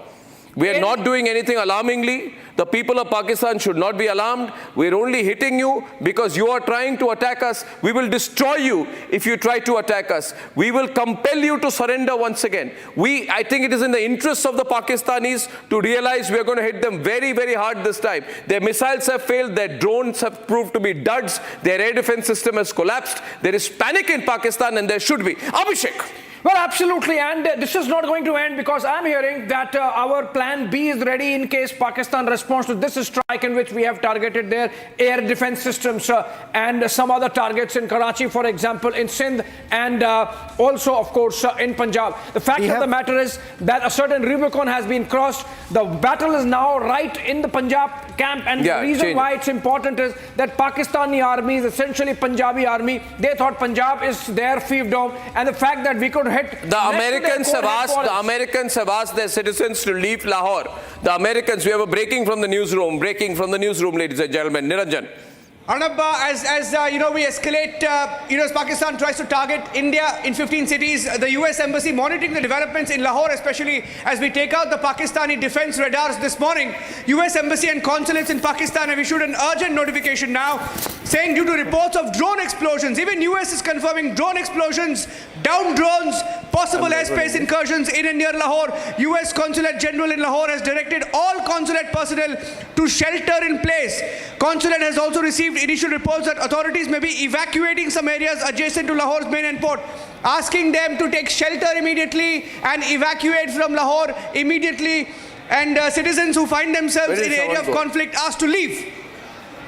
We are not doing anything alarmingly. The people of Pakistan should not be alarmed. We're only hitting you because you are trying to attack us. We will destroy you if you try to attack us. We will compel you to surrender once again. I think it is in the interests of the Pakistanis to realize we are going to hit them very, very hard this time. Their missiles have failed. Their drones have proved to be duds. Their air defense system has collapsed. There is panic in Pakistan, and there should be. Abhishek. Well, absolutely, and this is not going to end because I'm hearing that our plan B is ready in case Pakistan responds to this strike in which we have targeted their air defense systems and some other targets in Karachi, for example, in Sindh, and also, of course, in Punjab. The fact of the matter is that a certain Rubicon has been crossed. The battle is now right in the Punjab camp, and the reason why it's important is that Pakistani army is essentially Punjabi army. They thought Punjab is their fiefdom, and the fact that we could hit the Americans have asked their citizens to leave Lahore. The Americans, we have a breaking from the newsroom, ladies and gentlemen. Niranjan. Arnab, as you know, we escalate, as Pakistan tries to target India in 15 cities, the US Embassy monitoring the developments in Lahore, especially as we take out the Pakistani defense radars this morning. US Embassy and consulates in Pakistan have issued an urgent notification now saying due to reports of drone explosions, even US is confirming drone explosions, down drones, possible airspace incursions in and near Lahore. US Consulate General in Lahore has directed all consulate personnel to shelter in place. Consulate has also received initial reports that authorities may be evacuating some areas adjacent to Lahore's main port, asking them to take shelter immediately and evacuate from Lahore immediately, and citizens who find themselves in an area of conflict asked to leave.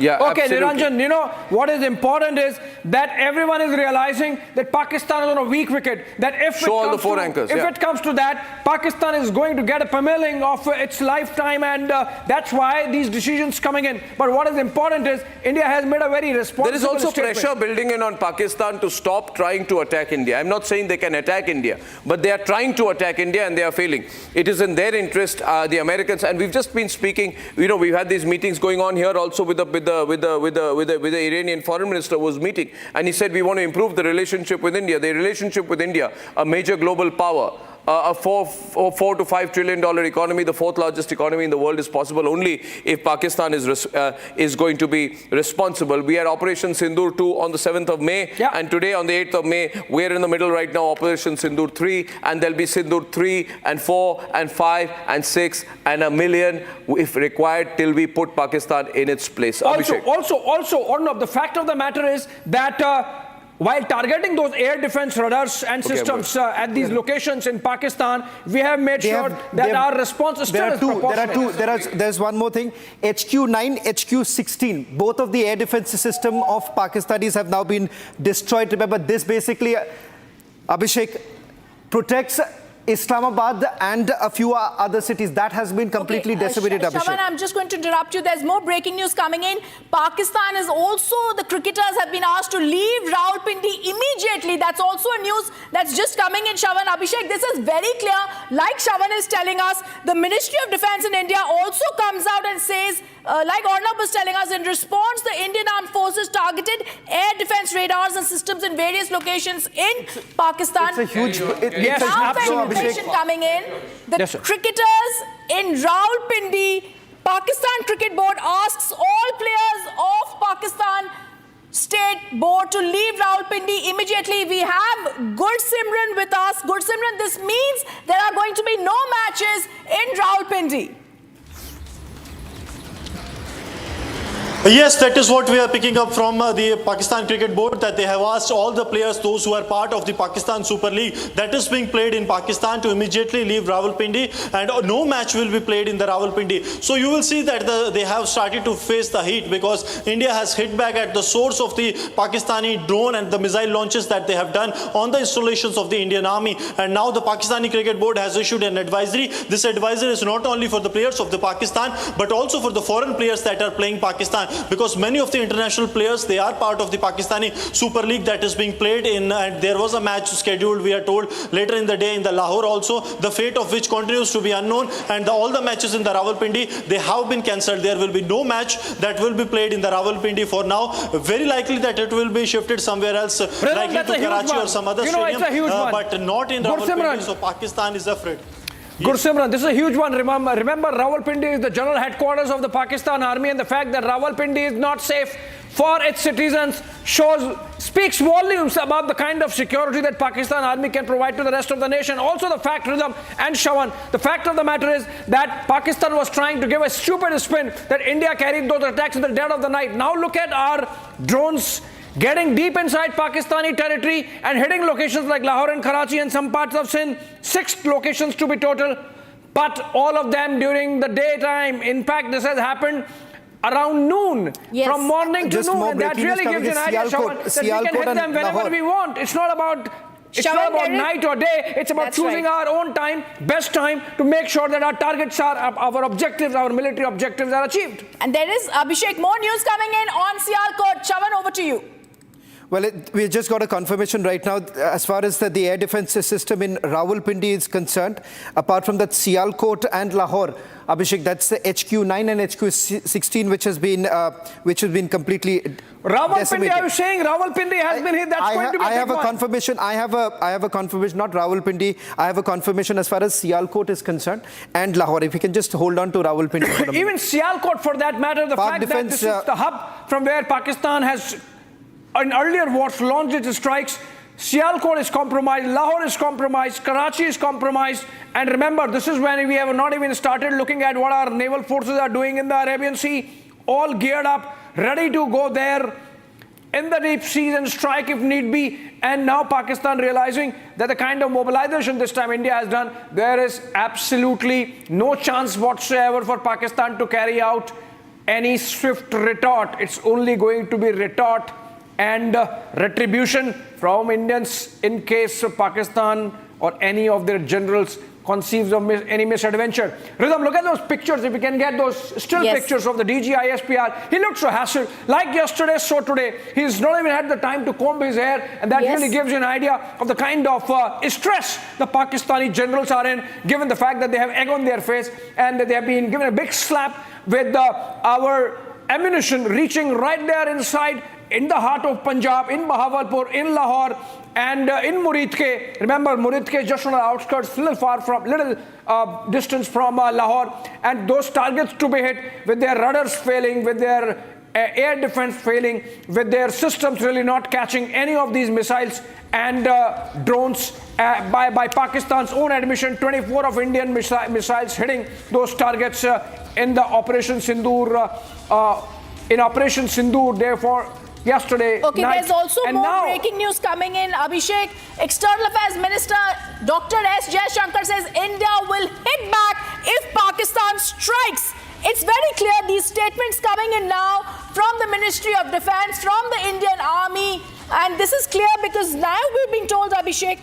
Okay, Niranjan, you know, what is important is that everyone is realizing that Pakistan is on a weak wicket. That if it comes to that, Pakistan is going to get a pummeling of its lifetime, and that's why these decisions coming in. But what is important is India has made a very responsible There is also statement. pressure building in on Pakistan to stop trying to attack India. I'm not saying they can attack India, but they are trying to attack India and they are failing. It is in their interest, the Americans, and we've just been speaking. We've had these meetings going on here also with the Iranian foreign minister was meeting, and he said we want to improve the relationship with India. The relationship with India, a major global power, a $4 to $5 trillion economy, the fourth largest economy in the world, is possible only if Pakistan is going to be responsible. We had Operation Sindoor 2 on the 7th of May, and today on the 8th of May, we're in the middle right now, Operation Sindoor 3, and there'll be Sindoor 3 and 4 and 5 and 6 and a million if required till we put Pakistan in its place. Also, Arnab, the fact of the matter is that while targeting those air defense radars and systems at these locations in Pakistan, we have made sure that our response is still proportionate. There's one more thing. HQ-9, HQ-16, both of the air defense system of Pakistanis have now been destroyed. Remember, this basically, Abhishek, protects Islamabad and a few other cities. That has been completely decimated, Abhishek. Shaban, I'm just going to interrupt you. There's more breaking news coming in. Pakistan is also, the cricketers have been asked to leave Rawalpindi immediately. That's also a news that's just coming in, Shaban. Abhishek, this is very clear. Like Shaban is telling us, the Ministry of Defense in India also comes out and says, like Arnab was telling us, in response, the Indian Armed Forces targeted air defense radars and systems in various locations in Pakistan. It's a huge... information coming in. The cricketers in Rawalpindi, Pakistan Cricket Board asks all players of Pakistan State Board to leave Rawalpindi immediately. We have Gursimran with us. Gursimran, this means there are going to be no matches in Rawalpindi. Yes, that is what we are picking up from the Pakistan Cricket Board, that they have asked all the players, those who are part of the Pakistan Super League that is being played in Pakistan, to immediately leave Rawalpindi, and no match will be played in the Rawalpindi. So you will see that they have started to face the heat, because India has hit back at the source of the Pakistani drone and the missile launches that they have done on the installations of the Indian Army. And now the Pakistani Cricket Board has issued an advisory. This advisory is not only for the players of the Pakistan, but also for the foreign players that are playing Pakistan, because many of the international players, they are part of the Pakistani Super League that is being played in, and there was a match scheduled, we are told, later in the day in the Lahore also, the fate of which continues to be unknown, and all the matches in the Rawalpindi, they have been cancelled. There will be no match that will be played in the Rawalpindi for now. Very likely that it will be shifted somewhere else, likely to Karachi or some other stadium, but not in Rawalpindi, so Pakistan is afraid. Gursimran, this is a huge one. Remember, Rawalpindi is the general headquarters of the Pakistan Army, and the fact that Rawalpindi is not safe for its citizens speaks volumes about the kind of security that Pakistan Army can provide to the rest of the nation. Also the fact, Rhythm and Shawan, the fact of the matter is that Pakistan was trying to give a stupid spin that India carried those attacks in the dead of the night. Now look at our drones getting deep inside Pakistani territory and hitting locations like Lahore and Karachi and some parts of Sindh, 6 locations to be total, but all of them during the daytime. In fact, this has happened around noon, from morning to noon, and that really gives an idea, Shawan, that we can hit them whenever we want. It's not about night or day. It's about choosing our own time, best time, to make sure that our targets are, our objectives, our military objectives are achieved. And there is, Abhishek, more news coming in on Sialkot. Shawan, over to you. Well, we just got a confirmation right now as far as the air defense system in Rawalpindi is concerned. Apart from that, Sialkot and Lahore, Abhishek, that's the HQ-9 and HQ-16 which has been completely decimated. Are you saying Rawalpindi has been hit? That's going to be I have a confirmation. I have a confirmation, not Rawalpindi. I have a confirmation as far as Sialkot is concerned and Lahore. If you can just hold on to Rawalpindi for a minute. Even Sialkot, for that matter, the fact that this is the hub from where Pakistan has in earlier wars launched its strikes. Sialkot is compromised, Lahore is compromised, Karachi is compromised, and remember, this is when we have not even started looking at what our naval forces are doing in the Arabian Sea, all geared up, ready to go there in the deep seas and strike if need be. And now Pakistan realizing that the kind of mobilization this time India has done, there is absolutely no chance whatsoever for Pakistan to carry out any swift retort. It's only going to be retort and retribution from Indians in case Pakistan or any of their generals conceives of any misadventure. Rhythm, look at those pictures. If you can get those still pictures of the DG ISPR, he looks so hassled. Like yesterday, so today. He's not even had the time to comb his hair, and that really gives you an idea of the kind of stress the Pakistani generals are in, given the fact that they have egg on their face and that they have been given a big slap with our ammunition reaching right there inside, in the heart of Punjab, in Bahawalpur, in Lahore, and in Muridke. Remember, Muridke is just on the outskirts, little distance from Lahore, and those targets to be hit with their rudders failing, with their air defense failing, with their systems really not catching any of these missiles and drones. By Pakistan's own admission, 24 of Indian missiles hitting those targets in the Operation Sindoor. In Operation Sindoor, therefore, yesterday Okay, night. there's also and more now, breaking news coming in. Abhishek, External Affairs Minister Dr. S. Jaishankar says India will hit back if Pakistan strikes. It's very clear, these statements coming in now from the Ministry of Defense, from the Indian Army, and this is clear because now we're being told, Abhishek.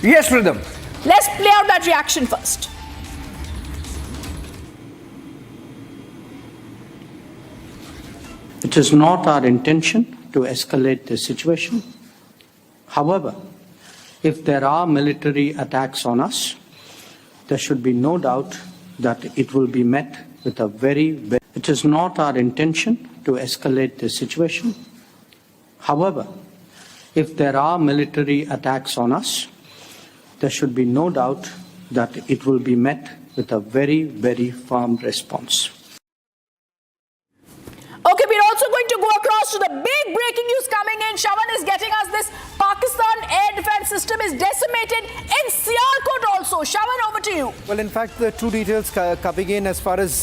Yes, Rhythm. Let's play out that reaction first. It is not our intention to escalate the situation. However, if there are military attacks on us, there should be no doubt that it will be met with a It is not our intention to escalate the situation. However, if there are military attacks on us, there should be no doubt that it will be met with a very firm response. Okay, we're also going to go across to the big breaking news coming in. Shawan is getting us this. Pakistan air defense system is decimated in Sialkot also. Shawan, over to you. Well, in fact, the two details coming in as far as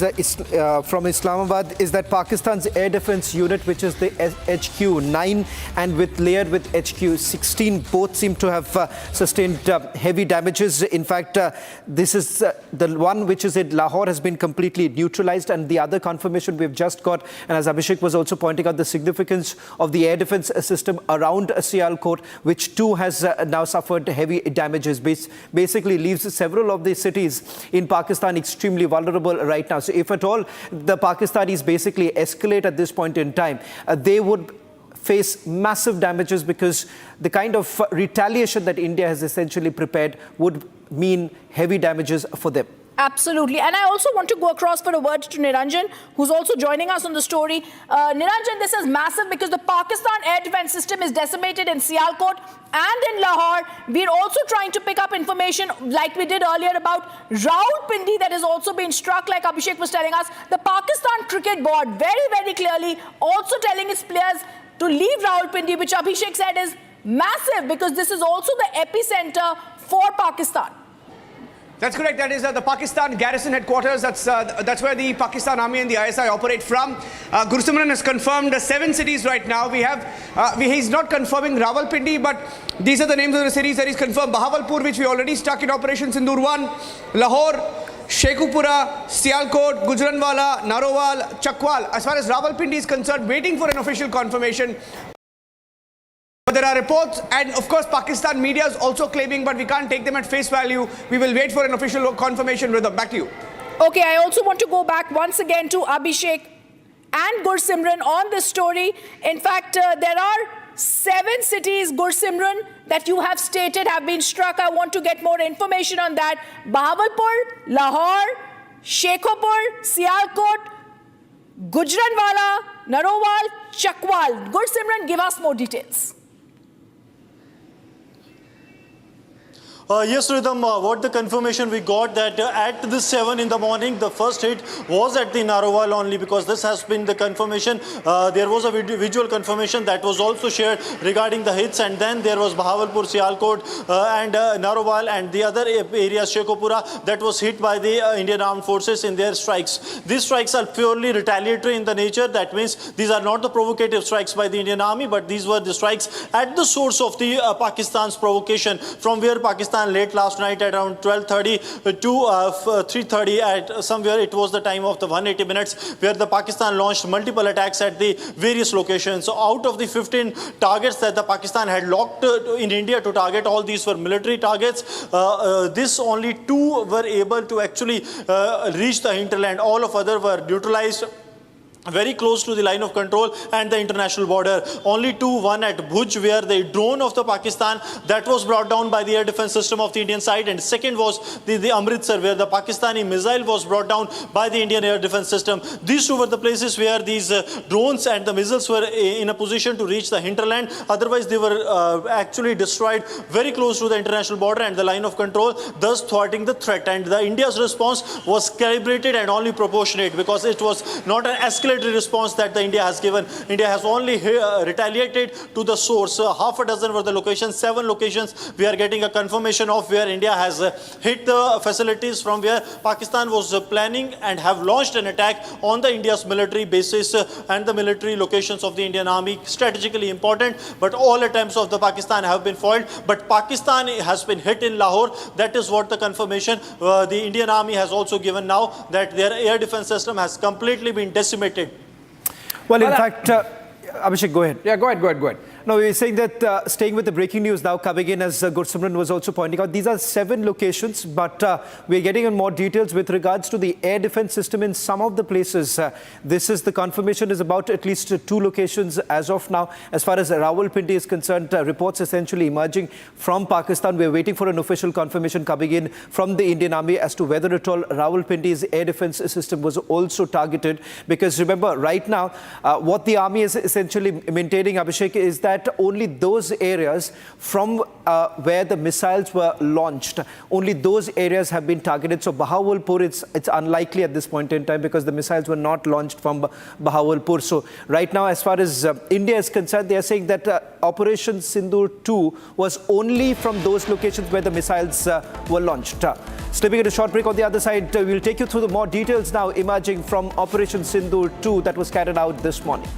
from Islamabad is that Pakistan's air defense unit, which is the HQ-9 and layered with HQ-16, both seem to have sustained heavy damages. In fact, this is the one which is in Lahore has been completely neutralized, and the other confirmation we've just got, and as Abhishek was also pointing out, the significance of the air defense system around Sialkot, which too has now suffered heavy damages, basically leaves several of the cities in Pakistan extremely vulnerable right now. So if at all the Pakistanis basically escalate at this point in time, they would face massive damages, because the kind of retaliation that India has essentially prepared would mean heavy damages for them. Absolutely. And I also want to go across for a word to Niranjan, who's also joining us on the story. Niranjan, this is massive because the Pakistan air defense system is decimated in Sialkot and in Lahore. We're also trying to pick up information like we did earlier about Rawalpindi that has also been struck, like Abhishek was telling us. The Pakistan Cricket Board very clearly also telling its players to leave Rawalpindi, which Abhishek said is massive because this is also the epicenter for Pakistan. That's correct. That is the Pakistan garrison headquarters. That's where the Pakistan Army and the ISI operate from. Gursimran has confirmed 7 cities right now. He's not confirming Rawalpindi, but these are the names of the cities that he's confirmed. Bahawalpur, which we already stuck in Operation Sindoor 1. Lahore, Sheikhupura, Sialkot, Gujranwala, Narowal, Chakwal. As far as Rawalpindi is concerned, waiting for an official confirmation. But there are reports, and of course Pakistan media is also claiming, but we can't take them at face value. We will wait for an official confirmation. Rhythm, back to you. Okay, I also want to go back once again to Abhishek and Gursimran on this story. In fact, there are 7 cities, Gursimran, that you have stated have been struck. I want to get more information on that. Bahawalpur, Lahore, Sheikhupur, Sialkot, Gujranwala, Narowal, Chakwal. Gursimran, give us more details. Yes, Rhythm, what the confirmation we got that at the 7 in the morning, the first hit was at the Narowal only, because this has been the confirmation. There was a visual confirmation that was also shared regarding the hits, and then there was Bahawalpur, Sialkot and Narowal, and the other area, Sheikhupura, that was hit by the Indian Armed Forces in their strikes. These strikes are purely retaliatory in the nature. That means these are not the provocative strikes by the Indian Army, but these were the strikes at the source of the Pakistan's provocation, from where Pakistan Pakistan late last night at around 12:30 to 3:30 at somewhere it was the time of the 180 minutes where the Pakistan launched multiple attacks at the various locations. So out of the 15 targets that the Pakistan had locked in India to target, all these were military targets. This only 2 were able to actually reach the hinterland. All of other were neutralized very close to the line of control and the international border. Only 2, one at Bhuj where the drone of the Pakistan that was brought down by the air defense system of the Indian side, and second was the Amritsar where the Pakistani missile was brought down by the Indian air defense system. These two were the places where these drones and the missiles were in a position to reach the hinterland. Otherwise they were actually destroyed very close to the international border and the line of control, thus thwarting the threat. And the India's response was calibrated and only proportionate, because it was not an escalation response that the India has given. India has only retaliated to the source. Half a dozen were the locations, 7 locations we are getting a confirmation of where India has hit the facilities from where Pakistan was planning and have launched an attack on the India's military bases and the military locations of the Indian army. Strategically important, but all attempts of the Pakistan have been foiled. But Pakistan has been hit in Lahore. That is what the confirmation the Indian army has also given now, that their air defense system has completely been decimated. Well, in fact, Abhishek, go ahead. Yeah, go ahead. No, we were saying that staying with the breaking news now coming in, as Gursimran was also pointing out, these are 7 locations, but we're getting in more details with regards to the air defense system in some of the places. The confirmation is about at least 2 locations as of now. As far as Rawalpindi is concerned, reports essentially emerging from Pakistan. We're waiting for an official confirmation coming in from the Indian Army as to whether at all Rawalpindi's air defense system was also targeted. Because remember, right now, what the army is essentially maintaining, Abhishek, is that only those areas from where the missiles were launched, only those areas have been targeted. So Bahawalpur, it's unlikely at this point in time because the missiles were not launched from Bahawalpur. So right now, as far as India is concerned, they are saying that Operation Sindoor 2 was only from those locations where the missiles were launched. Slipping at a short break on the other side, we'll take you through the more details now emerging from Operation Sindoor 2 that was carried out this morning.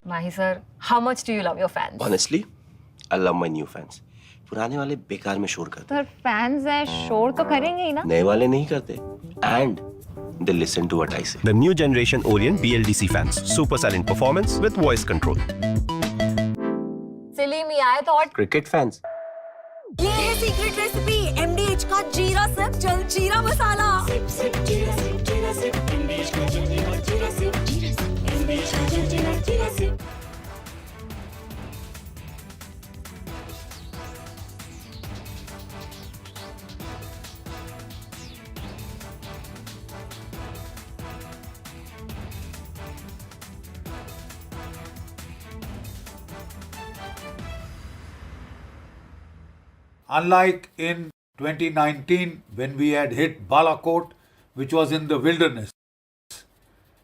Mahi sir, how much do you love your fans? Honestly, I love my new fans. पुराने वाले बेकार में शोर करते Sir, fans है शोर तो करेंगे ही ना? नए वाले नहीं करते. And they listen to what I say. The new generation Orient BLDC fans. Super silent performance with voice control. Silly me, I thought. Cricket fans. ये है सीक्रेट रेसिपी MDH का जीरा सिप जल जीरा मसाला. सिप सिप जीरा SIP MDH का जल जीरा सिप MDH का जल जीरा SIP. Unlike in 2019 when we had hit Balakot, which was in the wilderness,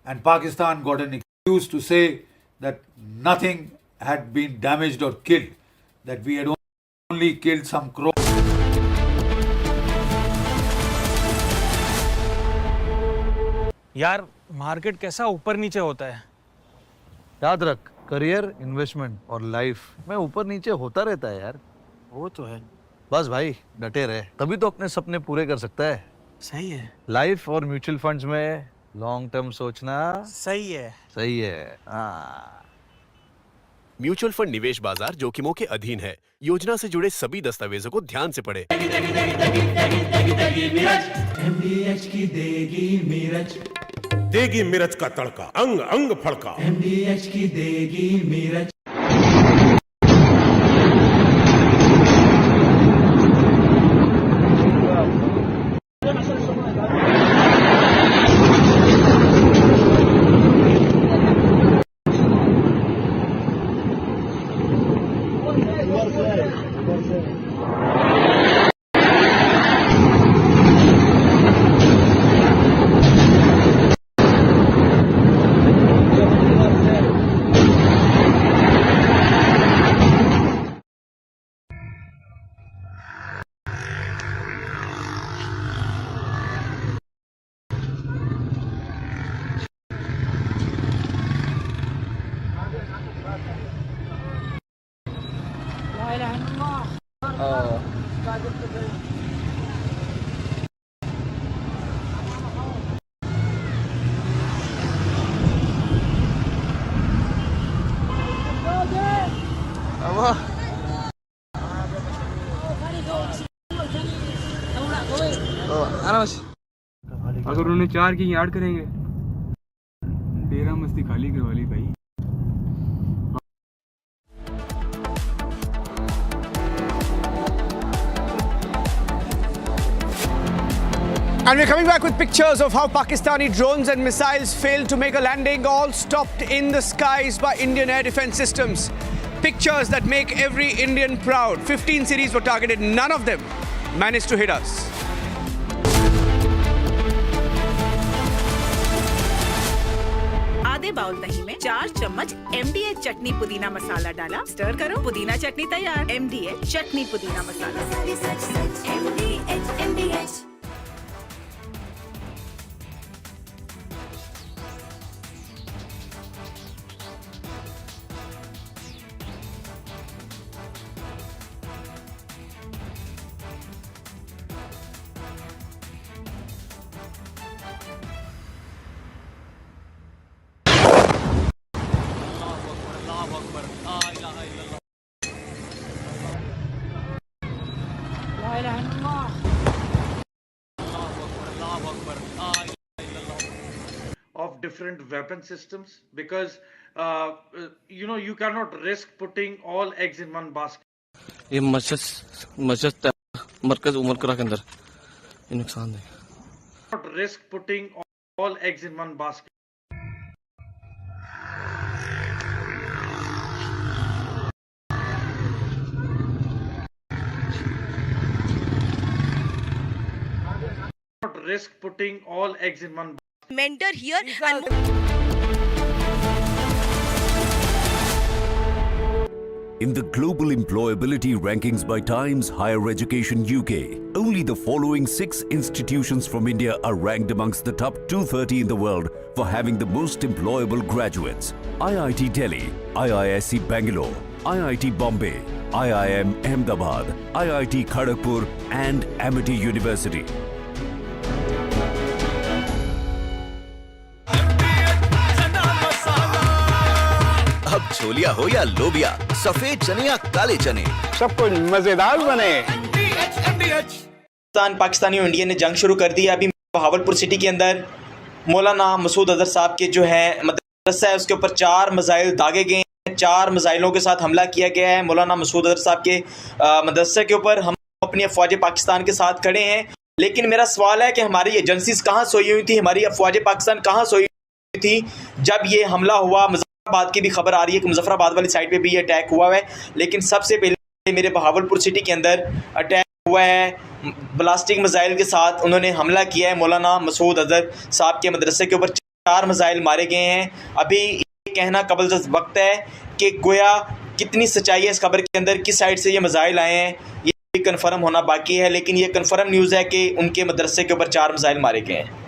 and Pakistan got an excuse to say that nothing had been damaged or killed, that we had only killed some crows. यार market कैसा ऊपर नीचे होता है. याद रख, career, investment और life में ऊपर नीचे होता रहता है यार. वो तो है. बस भाई डटे रहे, तभी तो अपने सपने पूरे कर सकता है. सही है. लाइफ और म्यूचुअल फंड्स में लॉन्ग टर्म सोचना सही है. सही है. हाँ. म्यूचुअल फंड निवेश बाजार जोखिमों के अधीन है. योजना से जुड़े सभी दस्तावेजों को ध्यान से पढ़ें. MDH की देगी मिर्च. देगी मिर्च का तड़का, अंग अंग फड़का. MDH की देगी मिर्च. अगर उन्होंने 4 की यार्ड करेंगे, डेरा मस्ती खाली करवा ली भाई। And we're coming back with pictures of how Pakistani drones and missiles failed to make a landing, all stopped in the skies by Indian air defense systems. Pictures that make every Indian proud. 15 cities were targeted, none of them managed to hit us. आधे bowl दही में 4 चम्मच MDH चटनी पुदीना मसाला डाला, stir करो, पुदीना चटनी तैयार। MDH चटनी पुदीना मसाला। MDH। Of different weapon systems, because you cannot risk putting all eggs in one basket. ये मस्जिद मरकज उमर करा के अंदर ये नुकसान है। Not risk putting all eggs in one basket. Not risk putting all eggs in one basket. Mentor here and In the global employability rankings by Times Higher Education UK, only the following 6 institutions from India are ranked amongst the top 230 in the world for having the most employable graduates. IIT Delhi, IISc Bangalore, IIT Bombay, IIM Ahmedabad, IIT Kharagpur and Amity University. अब छोलिया हो या लोबिया, सफेद चने या काले चने, सब कुछ मजेदार बने। पाकिस्तानी और इंडिया ने जंग शुरू कर दी है। अभी बहावलपुर सिटी के अंदर मौलाना मसूद अजहर साहब के जो है मदरसा है, उसके ऊपर 4 मिसाइल दागे गए हैं। 4 मिसाइलों के साथ हमला किया गया है मौलाना मसूद अजहर साहब के मदरसे के ऊपर। हम अपनी अफवाज पाकिस्तान के साथ खड़े हैं, लेकिन मेरा सवाल है कि हमारी एजेंसीज कहाँ सोई हुई थी, हमारी अफवाज पाकिस्तान कहाँ सोई हुई थी जब ये हमला हुआ। मुजफ्फराबाद की भी खबर आ रही है कि मुजफ्फराबाद वाली साइड पे भी अटैक हुआ है, लेकिन सबसे पहले मेरे बहावलपुर सिटी के अंदर अटैक हुआ है ब्लास्टिक मिसाइल के साथ। उन्होंने हमला किया है मौलाना मसूद अजहर साहब के मदरसे के ऊपर। 4 मिसाइल मारे गए हैं। अभी ये कहना कबल वक्त है कि गोया कितनी सच्चाई है इस खबर के अंदर, किस साइड से ये मिसाइल आए हैं, ये कन्फर्म होना बाकी है। लेकिन ये कन्फर्म न्यूज़ है कि उनके मदरसे के ऊपर 4 मिसाइल मारे गए हैं।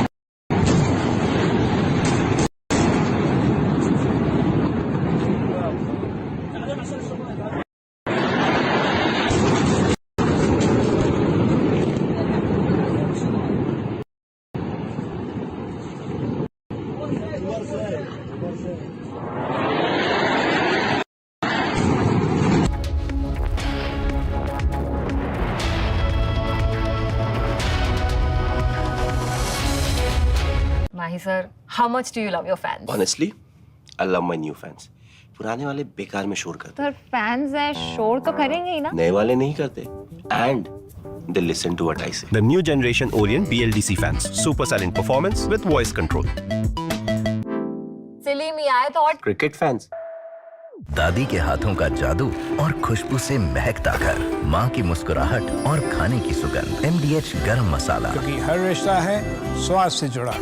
Mahi sir, how much do you love your fans? Honestly, I love my new fans. पुराने वाले बेकार में शोर करते सर फैंस है, शोर तो करेंगे ही ना। नए वाले नहीं करते and they listen to what I say. The new generation Orient BLDC fans. Super silent performance with voice control. Silly me, I thought. Cricket fans. दादी के हाथों का जादू और खुशबू से महकता घर, माँ की मुस्कुराहट और खाने की सुगंध। MDH गरम मसाला, क्योंकि हर रिश्ता है स्वाद से जुड़ा।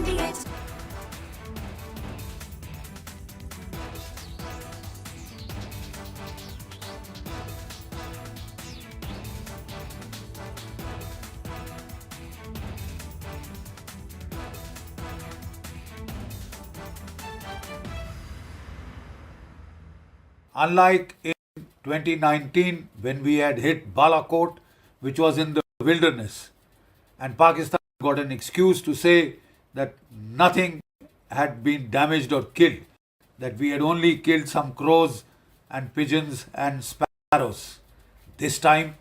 Unlike in 2019 when we had hit Balakot, which was in the wilderness, and Pakistan got an excuse to say that nothing had been damaged or killed, that we had only killed some crows and pigeons and sparrows. This time,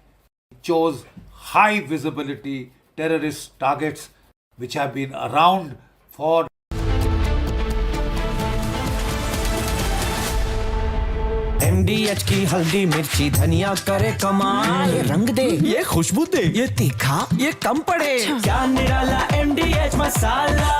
we chose high visibility terrorist targets which have been around for MDH की हल्दी मिर्ची धनिया करे कमाल, ये रंग दे, ये खुशबू दे, ये तीखा, ये कम पड़े, क्या निराला MDH मसाला।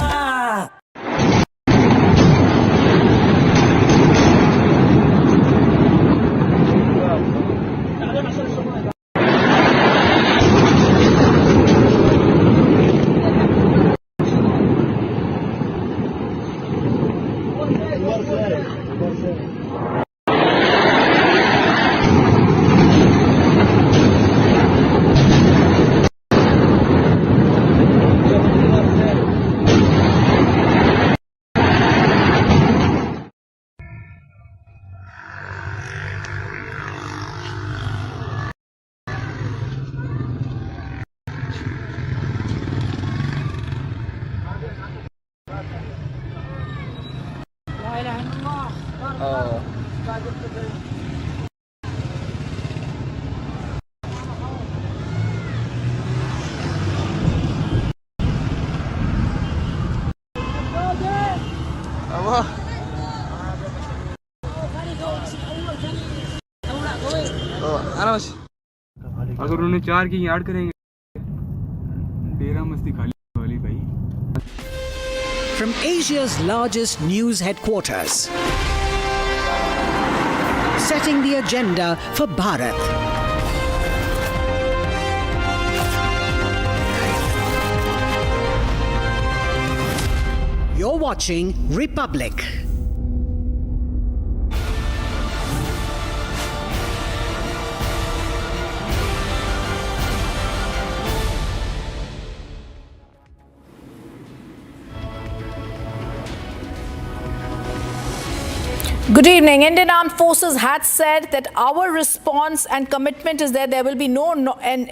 अगर उन्होंने 4 की याद करेंगे डेरा मस्ती खाली वाली भाई। From Asia's largest news headquarters, setting the agenda for Bharat. You're watching Republic. Good evening. Indian Armed Forces had said that our response and commitment is that there will be no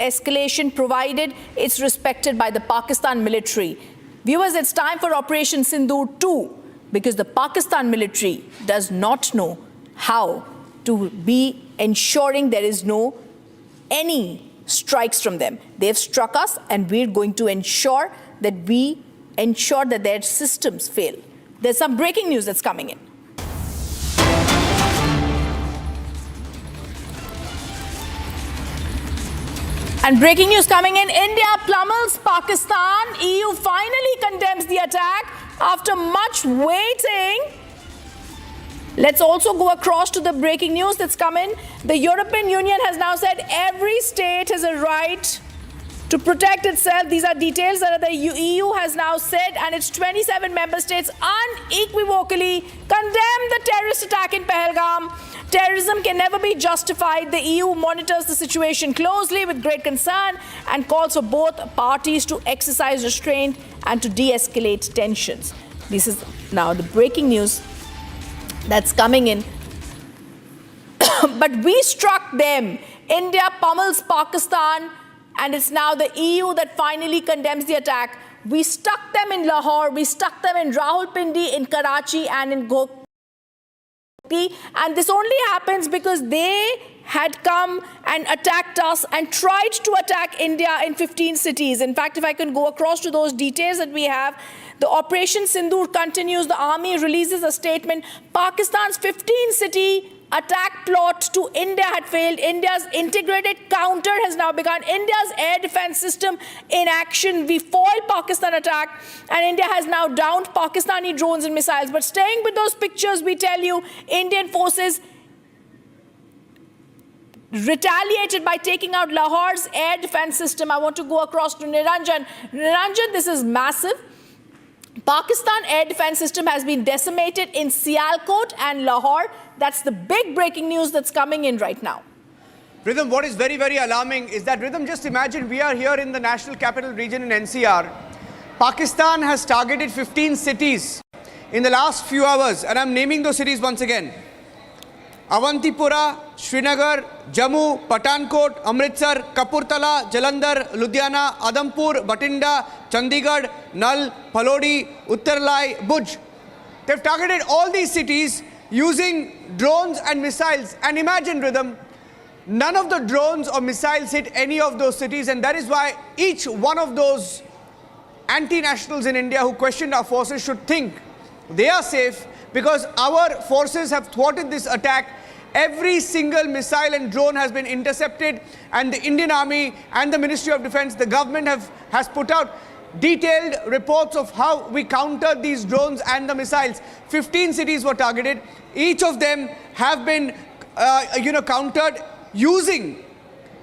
escalation provided it's respected by the Pakistan military. Viewers, it's time for Operation Sindoor 2 because the Pakistan military does not know how to be ensuring there is no any strikes from them. They've struck us and we're going to ensure that their systems fail. There's some breaking news that's coming in. And breaking news coming in, India pummels Pakistan. EU finally condemns the attack after much waiting. Let's also go across to the breaking news that's come in. The European Union has now said every state has a right to protect itself. These are details that the EU has now said, and its 27 member states unequivocally condemn the terrorist attack in Pahalgam. Terrorism can never be justified. The EU monitors the situation closely with great concern and calls for both parties to exercise restraint and to de-escalate tensions. This is now the breaking news that's coming in. But we struck them. India pummels Pakistan, and it's now the EU that finally condemns the attack. We stuck them in Lahore, we stuck them in Rawalpindi, in Karachi, and in Gokti. And this only happens because they had come and attacked us and tried to attack India in 15 cities. In fact, if I can go across to those details that we have, the Operation Sindoor continues. The army releases a statement. Pakistan's 15-city attack plot to India had failed. India's integrated counter has now begun. India's air defense system in action. We foiled Pakistan attack, and India has now downed Pakistani drones and missiles. But staying with those pictures, we tell you, Indian forces retaliated by taking out Lahore's air defense system. I want to go across to Niranjan. Niranjan, this is massive. Pakistan air defense system has been decimated in Sialkot and Lahore. That's the big breaking news that's coming in right now. Rhythm, what is very, very alarming is that, Rhythm, just imagine we are here in the National Capital Region in NCR. Pakistan has targeted 15 cities in the last few hours, and I'm naming those cities once again. Avantipura, Srinagar, Jammu, Pathankot, Amritsar, Kapurthala, Jalandhar, Ludhiana, Adampur, Batinda, Chandigarh, Nal, Phalodi, Uttarlai, Bhuj. They've targeted all these cities using drones and missiles. And imagine, Rhythm, none of the drones or missiles hit any of those cities, and that is why each one of those anti-nationals in India who questioned our forces should think they are safe because our forces have thwarted this attack. Every single missile and drone has been intercepted, and the Indian Army and the Ministry of Defence, the government has put out detailed reports of how we countered these drones and the missiles. 15 cities were targeted. Each of them have been countered using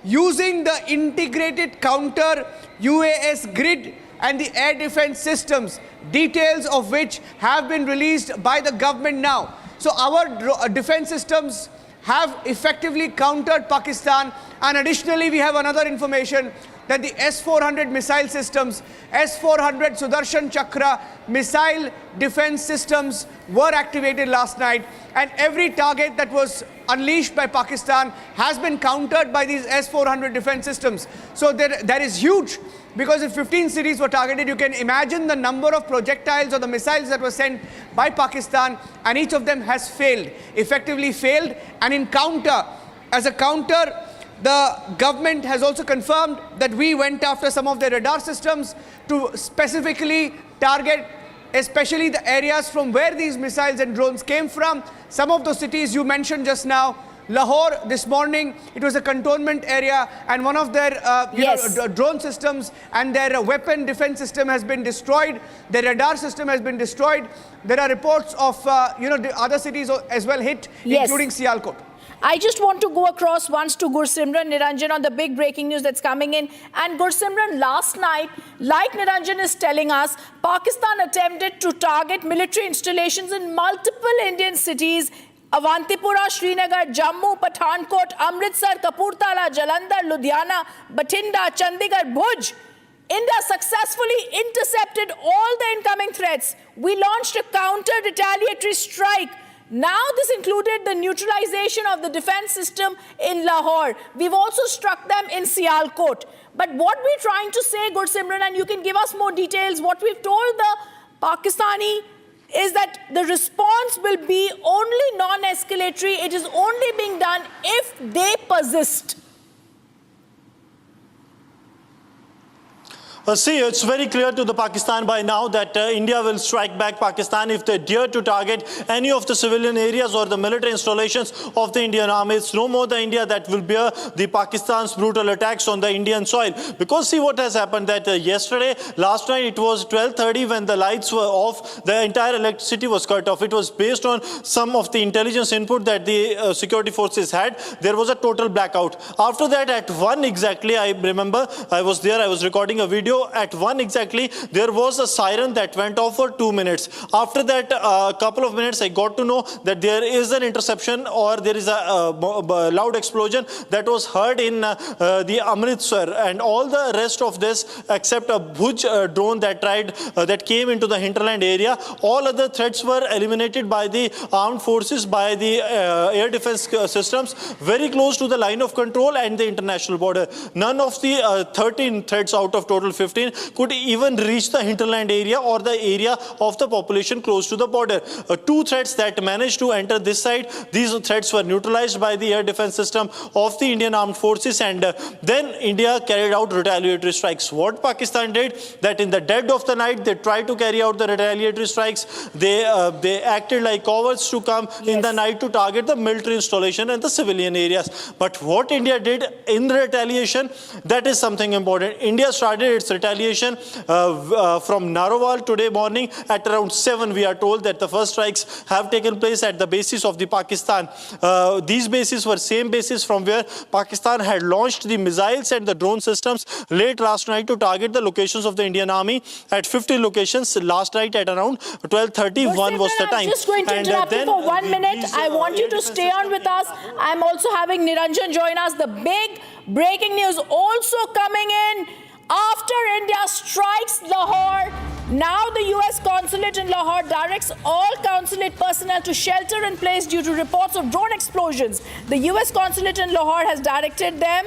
the integrated counter UAS grid and the air defense systems, details of which have been released by the government now. So our defense systems have effectively countered Pakistan, and additionally we have another information that the S-400 missile systems, S-400 Sudarshan Chakra missile defense systems were activated last night, and every target that was unleashed by Pakistan has been countered by these S-400 defense systems. So that is huge, because if 15 cities were targeted, you can imagine the number of projectiles or the missiles that were sent by Pakistan, and each of them has failed, effectively failed. And as a counter, the government has also confirmed that we went after some of their radar systems to specifically target especially the areas from where these missiles and drones came from. Some of those cities you mentioned just now, Lahore, this morning, it was a cantonment area, and one of their drone systems and their weapon defense system has been destroyed. Their radar system has been destroyed. There are reports of the other cities as well hit, including Sialkot. I just want to go across once to Gursimran Niranjan on the big breaking news that's coming in. And Gursimran, last night, like Niranjan is telling us, Pakistan attempted to target military installations in multiple Indian cities: Avantipura, Srinagar, Jammu, Pathankot, Amritsar, Kapurthala, Jalandhar, Ludhiana, Batinda, Chandigarh, Bhuj. India successfully intercepted all the incoming threats. We launched a counter-retaliatory strike. Now this included the neutralization of the defense system in Lahore. We've also struck them in Sialkot. But what we're trying to say, Gursimran, and you can give us more details, what we've told the Pakistani is that the response will be only non-escalatory. It is only being done if they persist. See, it's very clear to the Pakistan by now that India will strike back Pakistan if they dare to target any of the civilian areas or the military installations of the Indian army. It's no more the India that will bear the Pakistan's brutal attacks on the Indian soil. Because see what has happened, that last night it was 12:30 when the lights were off, the entire electricity was cut off. It was based on some of the intelligence input that the security forces had. There was a total blackout. After that, at 1 exactly, I remember, I was there, I was recording a video. At 1 exactly, there was a siren that went off for 2 minutes. After that, a couple of minutes, I got to know that there is an interception, or there is a loud explosion that was heard in the Amritsar, and all the rest of this, except a Bhuj drone that came into the hinterland area, all other threats were eliminated by the armed forces, by the air defense systems, very close to the line of control and the international border. None of the 13 threats out of total 15 could even reach the hinterland area or the area of the population close to the border. 2 threats that managed to enter this side, these threats were neutralized by the air defense system of the Indian armed forces, and then India carried out retaliatory strikes. What Pakistan did, that in the dead of the night, they tried to carry out the retaliatory strikes. They acted like cowards to come in the night to target the military installation and the civilian areas. But what India did in retaliation, that is something important. India started its retaliation from Narowal today morning at around 7. We are told that the first strikes have taken place at the bases of the Pakistan. These bases were same bases from where Pakistan had launched the missiles and the drone systems late last night to target the locations of the Indian army at 50 locations last night at around 12:31 was the time. I'm just going to interrupt you for 1 minute. I want you to stay on with us. I'm also having Niranjan join us. The big breaking news also coming in. After India strikes Lahore, Now the US consulate in Lahore directs all consulate personnel to shelter in place due to reports of drone explosions. The US consulate in Lahore has directed them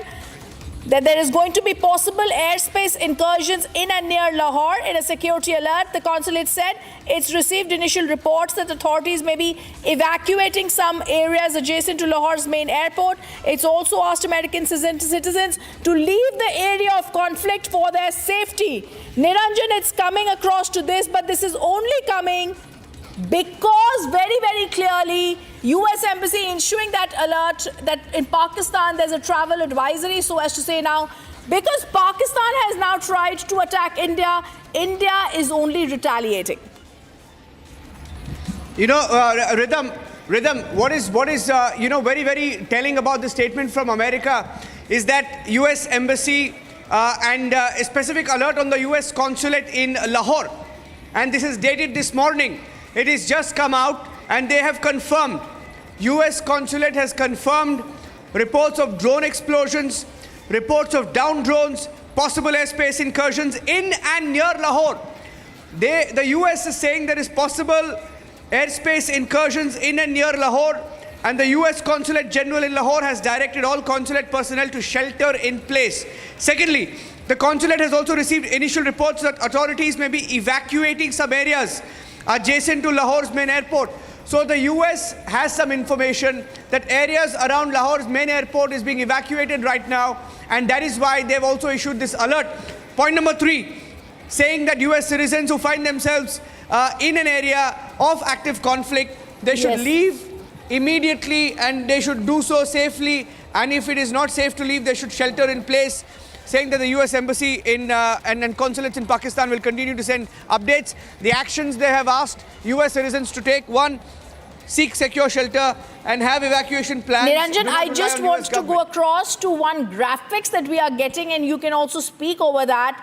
that there is going to be possible airspace incursions in and near Lahore. In a security alert, the consulate said it's received initial reports that authorities may be evacuating some areas adjacent to Lahore's main airport. It's also asked American citizens to leave the area of conflict for their safety. Niranjan, it's coming across to this, but this is only coming because very, very clearly US Embassy issuing that alert that in Pakistan there's a travel advisory, so as to say now, because Pakistan has now tried to attack India, India is only retaliating. You know, Rhythm, what is very, very telling about the statement from America is that US Embassy and a specific alert on the US consulate in Lahore. And this is dated this morning. It is just come out and they have confirmed. US consulate has confirmed reports of drone explosions, reports of down drones, possible airspace incursions in and near Lahore. The US is saying there is possible airspace incursions in and near Lahore, and the US Consulate General in Lahore has directed all consulate personnel to shelter in place. Secondly, the consulate has also received initial reports that authorities may be evacuating some areas adjacent to Lahore's main airport. So the US has some information that areas around Lahore's main airport is being evacuated right now, and that is why they've also issued this alert. Point number 3, saying that US citizens who find themselves in an area of active conflict, they should leave immediately and they should do so safely, and if it is not safe to leave, they should shelter in place, saying that the US Embassy and consulates in Pakistan will continue to send updates. The actions they have asked US citizens to take: 1, seek secure shelter and have evacuation plans. Niranjan, I just want to go across to one graphics that we are getting, and you can also speak over that.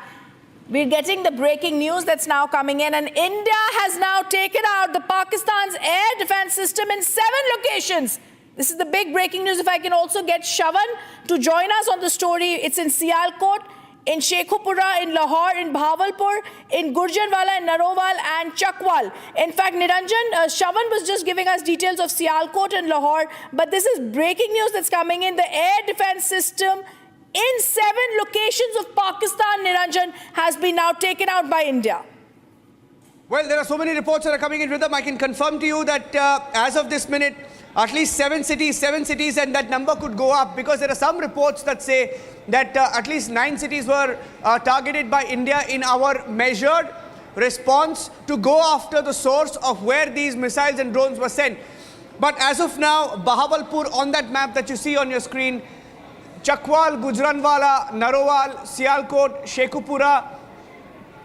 We're getting the breaking news that's now coming in, and India has now taken out the Pakistan's air defense system in 7 locations. This is the big breaking news. If I can also get Shavan to join us on the story. It's in Sialkot, in Shekhupura, in Lahore, in Bahawalpur, in Gurjanwala, in Narowal and Chakwal. In fact, Niranjan, Shavan was just giving us details of Sialkot and Lahore, but this is breaking news that's coming in. The air defense system in 7 locations of Pakistan, Niranjan, has been now taken out by India. Well, there are so many reports that are coming in, Rhythm. I can confirm to you that as of this minute, at least 7 cities, and that number could go up, because there are some reports that say that at least 9 cities were targeted by India in our measured response to go after the source of where these missiles and drones were sent. But as of now, Bahawalpur on that map that you see on your screen, Chakwal, Gujranwala, Narowal, Sialkot, Shekhupura,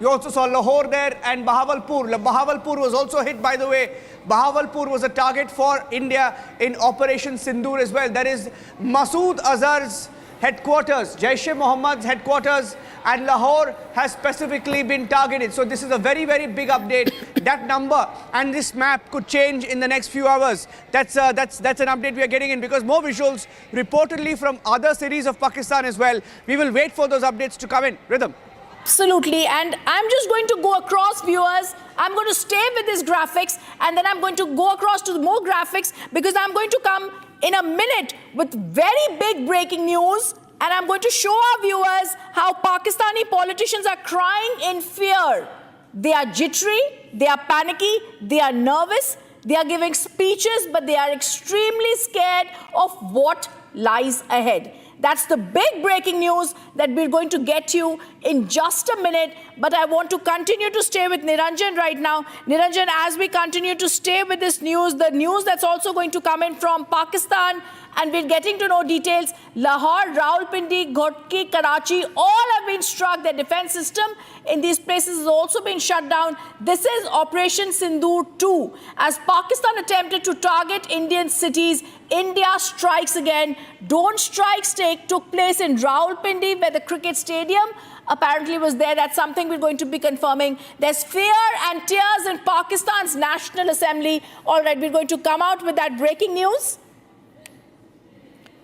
you also saw Lahore there, and Bahawalpur. Bahawalpur was also hit, by the way. Bahawalpur was a target for India in Operation Sindoor as well. That is Masood Azhar's headquarters, Jaish-e-Mohammed's headquarters, and Lahore has specifically been targeted. So this is a very, very big update. That number and this map could change in the next few hours. That's an update we are getting in, because more visuals reportedly from other cities of Pakistan as well. We will wait for those updates to come in. Rhythm. Absolutely, and I'm just going to go across, viewers. I'm going to stay with these graphics, and then I'm going to go across to more graphics, because I'm going to come in a minute with very big breaking news, and I'm going to show our viewers how Pakistani politicians are crying in fear. They are jittery, they are panicky, they are nervous, they are giving speeches, but they are extremely scared of what lies ahead. That's the big breaking news that we're going to get you in just a minute. But I want to continue to stay with Niranjan right now. Niranjan, as we continue to stay with this news, the news that's also going to come in from Pakistan, and we're getting to know details. Lahore, Rawalpindi, Ghotki, Karachi, all have been struck. Their defense system in these places has also been shut down. This is Operation Sindoor 2. As Pakistan attempted to target Indian cities, India strikes again. Drone strikes took place in Rawalpindi, where the cricket stadium apparently was there. That's something we're going to be confirming. There's fear and tears in Pakistan's National Assembly. All right, we're going to come out with that breaking news.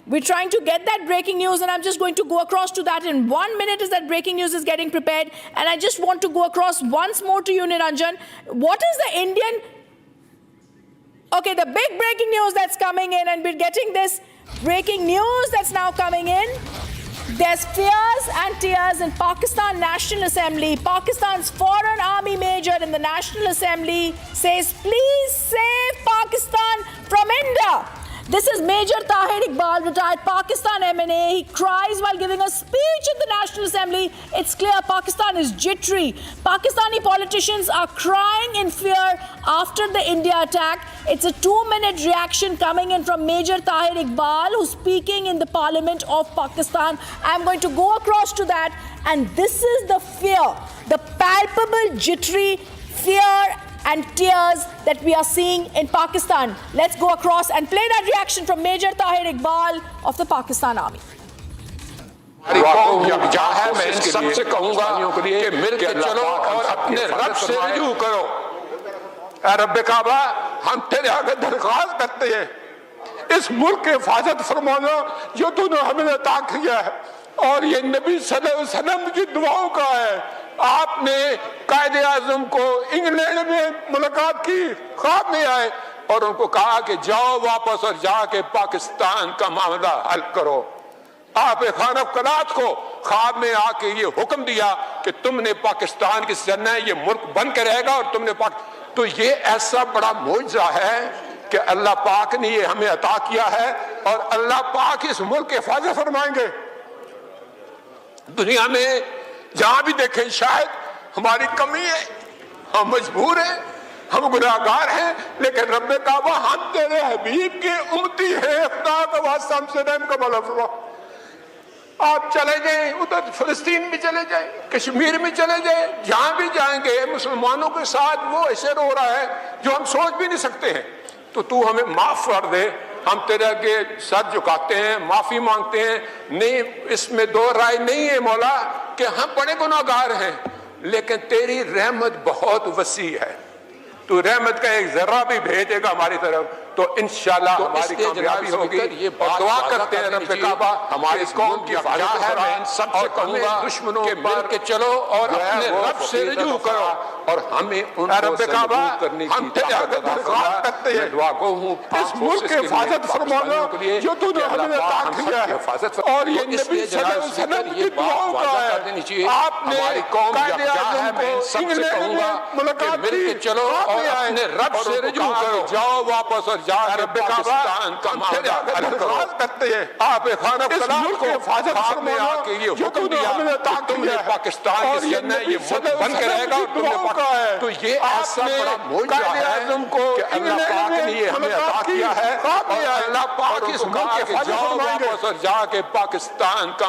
We're trying to get that breaking news, and I'm just going to go across to that in 1 minute as that breaking news is getting prepared. And I just want to go across once more to you, Niranjan. What is the Indian... Okay, the big breaking news that's coming in, and we're getting this breaking news that's now coming in. There's fears and tears in Pakistan National Assembly. Pakistan's Foreign Army Major in the National Assembly says, please save Pakistan from India. This is Major Tahir Iqbal, retired Pakistan MNA. He cries while giving a speech in the National Assembly. It's clear Pakistan is jittery. Pakistani politicians are crying in fear after the India attack. It's a 2-minute reaction coming in from Major Tahir Iqbal, who's speaking in the Parliament of Pakistan. I'm going to go across to that. And this is the fear, the palpable jittery fear and tears that we are seeing in Pakistan. Let's go across and play that reaction from Major Tahir Iqbal of the Pakistan Army. मैं इन सबसे कहूंगा कि मिलकर चलो और अपने रब से रुजू करो। ऐ रब्बे काबा, हम तेरे आगे दरख्वास्त करते हैं, इस मुल्क की हिफाजत फरमाना जो तूने हमें अता किया है, और ये नबी सल्लल्लाहु अलैहि वसल्लम की दुआओं का है। आपने कायदे आज़म को इंग्लैंड में मुलाकात की, ख्वाब में आए और उनको कहा कि जाओ वापस और जाके पाकिस्तान का मामला हल करो। आप खान कलात को ख्वाब में आके ये हुक्म दिया कि तुमने पाकिस्तान की करना है, ये मुल्क बन के रहेगा और तुमने तो ये ऐसा बड़ा मौजज़ा है कि अल्लाह पाक ने ये हमें अता किया है और अल्लाह पाक इस मुल्क की हिफाजत फरमाएंगे। दुनिया में जहां भी देखें शायद हमारी कमी है, हम मजबूर हैं, हम गुनाहगार हैं, लेकिन रब्बे काबा हम तेरे हबीब के उम्मती हैं, खुदा का वास्ता हमसे रहम का भला फरमा। आप चले जाएं, उधर फिलिस्तीन में चले जाएं, कश्मीर में चले जाएं, जहां भी जाएंगे मुसलमानों के साथ वो ऐसे रो रहा है जो हम सोच भी नहीं सकते हैं। तो तू हमें माफ कर दे, हम तेरे आगे सर झुकाते हैं, माफी मांगते हैं। नहीं, इसमें दो राय नहीं है मौला कि हम बड़े गुनाहगार हैं, लेकिन तेरी रहमत बहुत वसी है। तू रहमत का एक जर्रा भी भेजेगा हमारी तरफ तो इंशाल्लाह हमारी कामयाबी होगी। ये दुआ करते हैं रब्बे काबा हमारी कौम की हिफाजत है। इन सबसे कहूंगा दुश्मनों के मिल के चलो और अपने रब से रुजू करो और हमें रब्बे काबा हम तेरे आगे दरख्वास्त करते हैं, दुआ को हूं इस मुल्क की हिफाजत फरमाना जो तूने हमें अता किया है, और ये नबी सल्लल्लाहु अलैहि वसल्लम की दुआओं का है। आपने हमारी कौम कायदे आज़म को इंग्लैंड में मुलाकात की, चलो और अपने रब से रुजू करो, जाओ वापस और रब्बे पाकिस्तान का मामला दरख्वास्त करते हैं। आप खान कलात को हिफाजत फरमाना आके ये हुक्म दिया तुमने पाकिस्तान की करना है, ये मुल्क बन के रहेगा और तुमने तो ये ऐसा बड़ा मौजज़ा है कि अल्लाह पाक ने ये हमें अता किया है और अल्लाह पाक इस मुल्क के जाओ वापस और जाके पाकिस्तान का